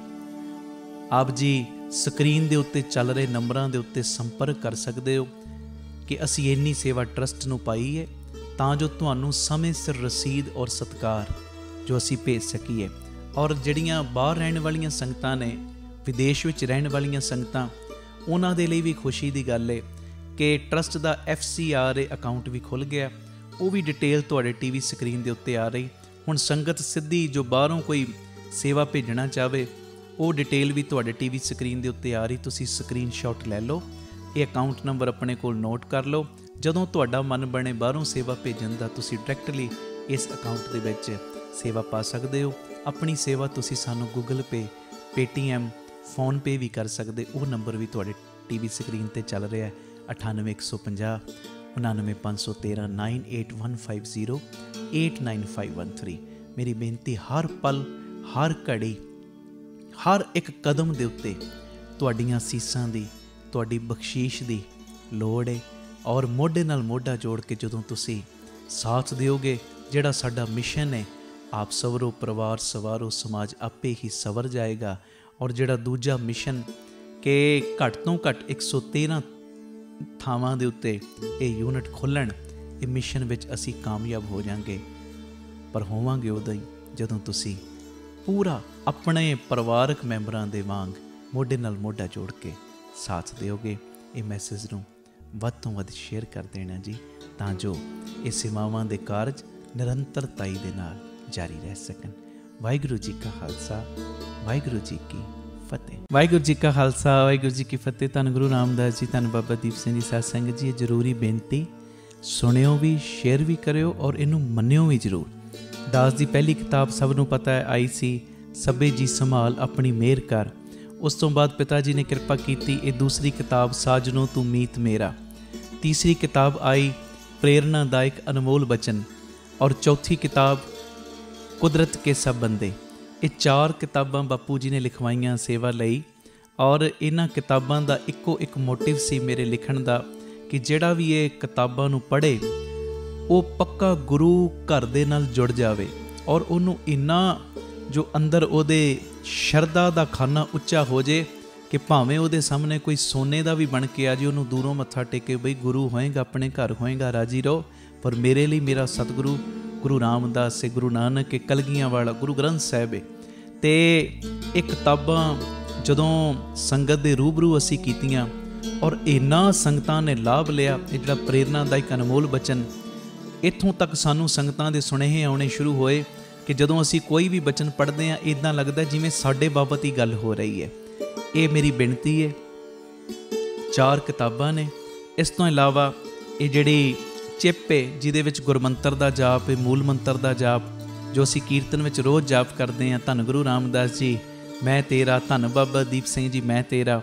ਆਪ ਜੀ ਸਕਰੀਨ ਦੇ ਉੱਤੇ ਚੱਲ ਰਹੇ ਨੰਬਰਾਂ ਦੇ ਉੱਤੇ ਸੰਪਰਕ ਕਰ ਸਕਦੇ ਹੋ ਕਿ ਅਸੀਂ ਇੰਨੀ ਸੇਵਾ ਟਰਸਟ ਨੂੰ ਪਾਈ ਹੈ, ਤਾਂ ਜੋ ਤੁਹਾਨੂੰ ਸਮੇਂ ਸਿਰ ਰਸੀਦ ਔਰ ਸਤਿਕਾਰ ਜੋ ਅਸੀਂ ਭੇਜ ਸਕੀਏ। ਔਰ ਜਿਹੜੀਆਂ ਬਾਹਰ ਰਹਿਣ ਵਾਲੀਆਂ ਸੰਗਤਾਂ ਨੇ, ਵਿਦੇਸ਼ ਵਿੱਚ ਰਹਿਣ ਵਾਲੀਆਂ ਸੰਗਤਾਂ, ਉਹਨਾਂ ਦੇ ਲਈ ਵੀ ਖੁਸ਼ੀ ਦੀ ਗੱਲ ਹੈ ਕਿ ਟਰਸਟ ਦਾ FCRA ਅਕਾਊਂਟ ਵੀ ਖੁੱਲ੍ਹ ਗਿਆ, ਉਹ ਵੀ ਡਿਟੇਲ ਤੁਹਾਡੇ ਟੀਵੀ ਸਕਰੀਨ ਦੇ ਉੱਤੇ ਆ ਰਹੀ। ਹੁਣ ਸੰਗਤ ਸਿੱਧੀ ਜੋ ਬਾਹਰੋਂ ਕੋਈ ਸੇਵਾ ਭੇਜਣਾ ਚਾਹਵੇ, ਉਹ ਡਿਟੇਲ ਵੀ ਤੁਹਾਡੇ ਟੀਵੀ ਸਕਰੀਨ ਦੇ ਉੱਤੇ ਆ ਰਹੀ, ਤੁਸੀਂ ਸਕਰੀਨਸ਼ਾਟ ਲੈ ਲਓ, ਇਹ ਅਕਾਊਂਟ ਨੰਬਰ ਆਪਣੇ ਕੋਲ ਨੋਟ ਕਰ ਲਓ। ਜਦੋਂ ਤੁਹਾਡਾ ਮਨ ਬਣੇ ਬਾਹਰੋਂ ਸੇਵਾ ਭੇਜਣ ਦਾ, ਤੁਸੀਂ ਡਾਇਰੈਕਟਲੀ ਇਸ ਅਕਾਊਂਟ ਦੇ ਵਿੱਚ ਸੇਵਾ ਪਾ ਸਕਦੇ ਹੋ। ਆਪਣੀ ਸੇਵਾ ਤੁਸੀਂ ਸਾਨੂੰ ਗੂਗਲ ਪੇ, ਪੇਟੀਐਮ, ਫੋਨਪੇ ਵੀ ਕਰ ਸਕਦੇ, ਉਹ ਨੰਬਰ ਵੀ ਤੁਹਾਡੇ ਟੀਵੀ ਸਕਰੀਨ 'ਤੇ ਚੱਲ ਰਿਹਾ, 98150 99513 98150 89513। ਮੇਰੀ ਬੇਨਤੀ, ਹਰ ਪਲ, ਹਰ ਘੜੀ, ਹਰ ਇੱਕ ਕਦਮ ਦੇ ਉੱਤੇ ਤੁਹਾਡੀਆਂ ਸੀਸਾਂ ਦੀ, ਤੁਹਾਡੀ ਬਖਸ਼ੀਸ਼ ਦੀ ਲੋੜ ਹੈ। ਔਰ ਮੋਢੇ ਨਾਲ ਮੋਢਾ ਜੋੜ ਕੇ ਜਦੋਂ ਤੁਸੀਂ ਸਾਥ ਦਿਓਗੇ, ਜਿਹੜਾ ਸਾਡਾ ਮਿਸ਼ਨ ਹੈ, ਆਪ ਸਵਰੋ ਪਰਿਵਾਰ ਸਵਾਰੋ ਸਮਾਜ ਆਪੇ ਹੀ ਸਵਰ ਜਾਏਗਾ। ਔਰ ਜਿਹੜਾ ਦੂਜਾ ਮਿਸ਼ਨ ਕਿ ਘੱਟ ਤੋਂ ਘੱਟ 113 ਥਾਵਾਂ ਦੇ ਉੱਤੇ ਇਹ ਯੂਨਿਟ ਖੋਲ੍ਹਣ, ਇਹ ਮਿਸ਼ਨ ਵਿੱਚ ਅਸੀਂ ਕਾਮਯਾਬ ਹੋ ਜਾਵਾਂਗੇ। ਪਰ ਹੋਵਾਂਗੇ ਉਦੋਂ ਹੀ ਜਦੋਂ ਤੁਸੀਂ ਪੂਰਾ ਆਪਣੇ ਪਰਿਵਾਰਕ ਮੈਂਬਰਾਂ ਦੇ ਵਾਂਗ ਮੋਢੇ ਨਾਲ ਮੋਢਾ ਜੋੜ ਕੇ ਸਾਥ ਦਿਓਗੇ। ਇਹ ਮੈਸੇਜ ਨੂੰ ਵੱਧ ਤੋਂ ਵੱਧ ਸ਼ੇਅਰ ਕਰ ਦੇਣਾ ਜੀ, ਤਾਂ ਜੋ ਇਹ ਸੇਵਾਵਾਂ ਦੇ ਕਾਰਜ ਨਿਰੰਤਰਤਾਈ ਦੇ ਨਾਲ ਜਾਰੀ ਰਹਿ ਸਕਣ। ਵਾਹਿਗੁਰੂ ਜੀ ਕਾ ਖਾਲਸਾ, ਵਾਹਿਗੁਰੂ ਜੀ ਕੀ ਫਤਿਹ। ਵਾਹਿਗੁਰੂ ਜੀ ਕਾ ਖਾਲਸਾ, ਵਾਹਿਗੁਰੂ ਜੀ ਕੀ ਫਤਿਹ। ਧੰਨ ਗੁਰੂ ਰਾਮਦਾਸ ਜੀ, ਧੰਨ ਬਾਬਾ ਦੀਪ ਸਿੰਘ ਜੀ ਸਾਧ ਸੰਗਤ ਜੀ। ਇਹ ਜ਼ਰੂਰੀ ਬੇਨਤੀ, ਸੁਣਿਓ ਵੀ, ਸ਼ੇਅਰ ਵੀ ਕਰਿਓ ਔਰ ਇਹਨੂੰ ਮੰਨਿਓ ਵੀ ਜ਼ਰੂਰ। ਦਾਸ ਦੀ ਪਹਿਲੀ ਕਿਤਾਬ ਸਭ ਨੂੰ ਪਤਾ ਹੈ ਆਈ ਸੀ, ਸਭੇ ਜੀ ਸੰਭਾਲ ਆਪਣੀ ਮਿਹਰ ਕਰ। ਉਸ ਤੋਂ ਬਾਅਦ ਪਿਤਾ ਜੀ ਨੇ ਕਿਰਪਾ ਕੀਤੀ, ਇਹ ਦੂਸਰੀ ਕਿਤਾਬ ਸਾਜਨੋ ਤੂੰ ਮੀਤ ਮੇਰਾ। ਤੀਸਰੀ ਕਿਤਾਬ ਆਈ ਪ੍ਰੇਰਨਾਦਾਇਕ ਅਨਮੋਲ ਬਚਨ, ਔਰ ਚੌਥੀ ਕਿਤਾਬ ਕੁਦਰਤ ਕੇ ਸਭ ਬੰਦੇ। ਇਹ 4 ਕਿਤਾਬਾਂ ਬਾਪੂ ਜੀ ਨੇ ਲਿਖਵਾਈਆਂ ਸੇਵਾ ਲਈ। ਔਰ ਇਹਨਾਂ ਕਿਤਾਬਾਂ ਦਾ ਇੱਕੋ ਇੱਕ ਮੋਟਿਵ ਸੀ ਮੇਰੇ ਲਿਖਣ ਦਾ ਕਿ ਜਿਹੜਾ ਵੀ ਇਹ ਕਿਤਾਬਾਂ ਨੂੰ ਪੜ੍ਹੇ ਉਹ ਪੱਕਾ ਗੁਰੂ ਘਰ ਦੇ ਨਾਲ ਜੁੜ ਜਾਵੇ, ਔਰ ਉਹਨੂੰ ਇੰਨਾ ਜੋ ਅੰਦਰ ਉਹਦੇ ਸ਼ਰਧਾ ਦਾ ਖਾਨਾ ਉੱਚਾ ਹੋ ਜੇ ਕਿ ਭਾਵੇਂ ਉਹਦੇ ਸਾਹਮਣੇ ਕੋਈ ਸੋਨੇ ਦਾ ਵੀ ਬਣ ਕੇ ਆ ਜੇ, ਉਹਨੂੰ ਦੂਰੋਂ ਮੱਥਾ ਟੇਕੇ, ਬਈ ਗੁਰੂ ਹੋਏਗਾ, ਆਪਣੇ ਘਰ ਹੋਏਗਾ, ਰਾਜੀ ਰਹੋ। ਪਰ ਮੇਰੇ ਲਈ ਮੇਰਾ ਸਤਿਗੁਰੂ ਗੁਰੂ ਰਾਮਦਾਸ ਹੈ, ਗੁਰੂ ਨਾਨਕ ਹੈ, ਕਲਗੀਆਂ ਵਾਲਾ ਗੁਰੂ ਗ੍ਰੰਥ ਸਾਹਿਬ ਹੈ। ਅਤੇ ਇਹ ਕਿਤਾਬਾਂ ਜਦੋਂ ਸੰਗਤ ਦੇ ਰੂਬਰੂ ਅਸੀਂ ਕੀਤੀਆਂ ਔਰ ਇਹਨਾਂ ਸੰਗਤਾਂ ਨੇ ਲਾਭ ਲਿਆ, ਇਹ ਜਿਹੜਾ ਪ੍ਰੇਰਨਾਦਾਇਕ ਅਨਮੋਲ ਬਚਨ, ਇੱਥੋਂ ਤੱਕ ਸਾਨੂੰ ਸੰਗਤਾਂ ਦੇ ਸੁਨੇਹੇ ਆਉਣੇ ਸ਼ੁਰੂ ਹੋਏ ਕਿ ਜਦੋਂ ਅਸੀਂ ਕੋਈ ਵੀ ਬਚਨ ਪੜ੍ਹਦੇ ਹਾਂ, ਇੱਦਾਂ ਲੱਗਦਾ ਜਿਵੇਂ ਸਾਡੇ ਬਾਬਤ ਹੀ ਗੱਲ ਹੋ ਰਹੀ ਹੈ। ਇਹ ਮੇਰੀ ਬੇਨਤੀ ਹੈ। 4 ਕਿਤਾਬਾਂ ਨੇ। ਇਸ ਤੋਂ ਇਲਾਵਾ ਇਹ ਜਿਹੜੀ ਚਿੱਪ ਹੈ ਜਿਹਦੇ ਵਿੱਚ ਗੁਰਮੰਤਰ ਦਾ ਜਾਪ ਹੈ, ਮੂਲ ਮੰਤਰ ਦਾ ਜਾਪ, ਜੋ ਅਸੀਂ ਕੀਰਤਨ ਵਿੱਚ ਰੋਜ਼ ਜਾਪ ਕਰਦੇ ਹਾਂ, ਧੰਨ ਗੁਰੂ ਰਾਮਦਾਸ ਜੀ ਮੈਂ ਤੇਰਾ, ਧੰਨ ਬਾਬਾ ਦੀਪ ਸਿੰਘ ਜੀ ਮੈਂ ਤੇਰਾ,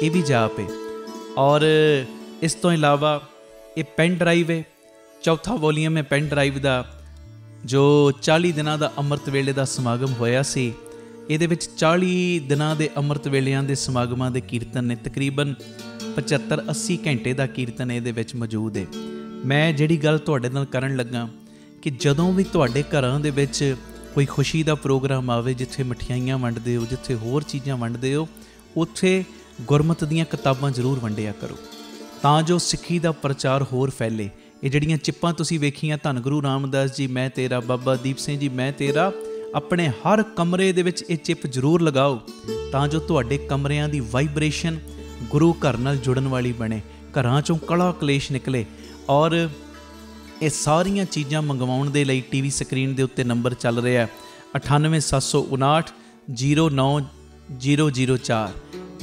ਇਹ ਵੀ ਜਾਪ ਹੈ। ਔਰ ਇਸ ਤੋਂ ਇਲਾਵਾ ਇਹ ਪੈਨ ਡਰਾਈਵ ਹੈ, ਚੌਥਾ ਵੋਲੀਅਮ ਹੈ ਪੈਨ ਡਰਾਈਵ ਦਾ, ਜੋ 40 ਦਿਨਾਂ ਦਾ ਅੰਮ੍ਰਿਤ ਵੇਲੇ ਦਾ ਸਮਾਗਮ ਹੋਇਆ ਸੀ। ਇਹਦੇ ਵਿੱਚ 40 ਦਿਨਾਂ ਦੇ ਅੰਮ੍ਰਿਤ ਵੇਲਿਆਂ ਦੇ ਸਮਾਗਮਾਂ ਦੇ ਕੀਰਤਨ ਨੇ, ਤਕਰੀਬਨ 75-80 ਘੰਟੇ ਦਾ ਕੀਰਤਨ ਇਹਦੇ ਵਿੱਚ ਮੌਜੂਦ ਹੈ। ਮੈਂ ਜਿਹੜੀ ਗੱਲ ਤੁਹਾਡੇ ਨਾਲ ਕਰਨ ਲੱਗਾ ਕਿ ਜਦੋਂ ਵੀ ਤੁਹਾਡੇ ਘਰਾਂ ਦੇ ਵਿੱਚ ਕੋਈ ਖੁਸ਼ੀ ਦਾ ਪ੍ਰੋਗਰਾਮ ਆਵੇ, ਜਿੱਥੇ ਮਠਿਆਈਆਂ ਵੰਡਦੇ ਹੋ, ਜਿੱਥੇ ਹੋਰ ਚੀਜ਼ਾਂ ਵੰਡਦੇ ਹੋ, ਉੱਥੇ ਗੁਰਮਤਿ ਦੀਆਂ ਕਿਤਾਬਾਂ ਜ਼ਰੂਰ ਵੰਡਿਆ ਕਰੋ, ਤਾਂ ਜੋ ਸਿੱਖੀ ਦਾ ਪ੍ਰਚਾਰ ਹੋਰ ਫੈਲੇ। ਇਹ ਜਿਹੜੀਆਂ ਚਿੱਪਾਂ ਤੁਸੀਂ ਵੇਖੀਆਂ, ਧੰਨ ਗੁਰੂ ਰਾਮਦਾਸ ਜੀ ਮੈਂ ਤੇਰਾ, ਬਾਬਾ ਦੀਪ ਸਿੰਘ ਜੀ ਮੈਂ ਤੇਰਾ, ਆਪਣੇ ਹਰ ਕਮਰੇ ਦੇ ਵਿੱਚ ਇਹ ਚਿੱਪ ਜ਼ਰੂਰ ਲਗਾਓ, ਤਾਂ ਜੋ ਤੁਹਾਡੇ ਕਮਰਿਆਂ ਦੀ ਵਾਈਬ੍ਰੇਸ਼ਨ ਗੁਰੂ ਘਰ ਨਾਲ ਜੁੜਨ ਵਾਲੀ ਬਣੇ, ਘਰਾਂ 'ਚੋਂ ਕਲਾ ਕਲੇਸ਼ ਨਿਕਲੇ। ਔਰ ਇਹ ਸਾਰੀਆਂ ਚੀਜ਼ਾਂ ਮੰਗਵਾਉਣ ਦੇ ਲਈ TV ਸਕਰੀਨ ਦੇ ਉੱਤੇ ਨੰਬਰ ਚੱਲ ਰਿਹਾ 98759 09004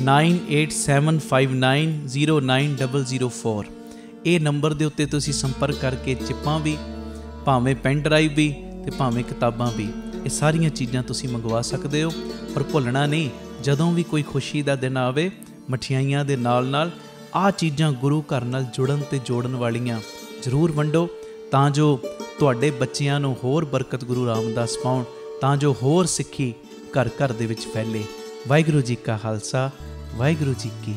9875909004। ਇਹ ਨੰਬਰ ਦੇ ਉੱਤੇ ਤੁਸੀਂ ਸੰਪਰਕ ਕਰਕੇ ਚਿੱਪਾਂ ਵੀ, ਭਾਵੇਂ ਪੈਨ ਡਰਾਈਵ ਵੀ ਅਤੇ ਭਾਵੇਂ ਕਿਤਾਬਾਂ ਵੀ, ਇਹ ਸਾਰੀਆਂ ਚੀਜ਼ਾਂ ਤੁਸੀਂ ਮੰਗਵਾ ਸਕਦੇ ਹੋ। ਪਰ ਭੁੱਲਣਾ ਨਹੀਂ, ਜਦੋਂ ਵੀ ਕੋਈ ਖੁਸ਼ੀ ਦਾ ਦਿਨ ਆਵੇ, ਮਠਿਆਈਆਂ ਦੇ ਨਾਲ ਨਾਲ ਆਹ ਚੀਜ਼ਾਂ ਗੁਰੂ ਘਰ ਨਾਲ ਜੁੜਨ ਅਤੇ ਜੋੜਨ ਵਾਲੀਆਂ ਜ਼ਰੂਰ ਵੰਡੋ, ਤਾਂ ਜੋ ਤੁਹਾਡੇ ਬੱਚਿਆਂ ਨੂੰ ਹੋਰ ਬਰਕਤ ਗੁਰੂ ਰਾਮਦਾਸ ਪਾਉਣ, ਤਾਂ ਜੋ ਹੋਰ ਸਿੱਖੀ ਘਰ ਘਰ ਦੇ ਵਿੱਚ ਫੈਲੇ। ਵਾਹਿਗੁਰੂ ਜੀ ਕਾ ਖਾਲਸਾ, ਵਾਹਿਗੁਰੂ ਜੀ ਕੀ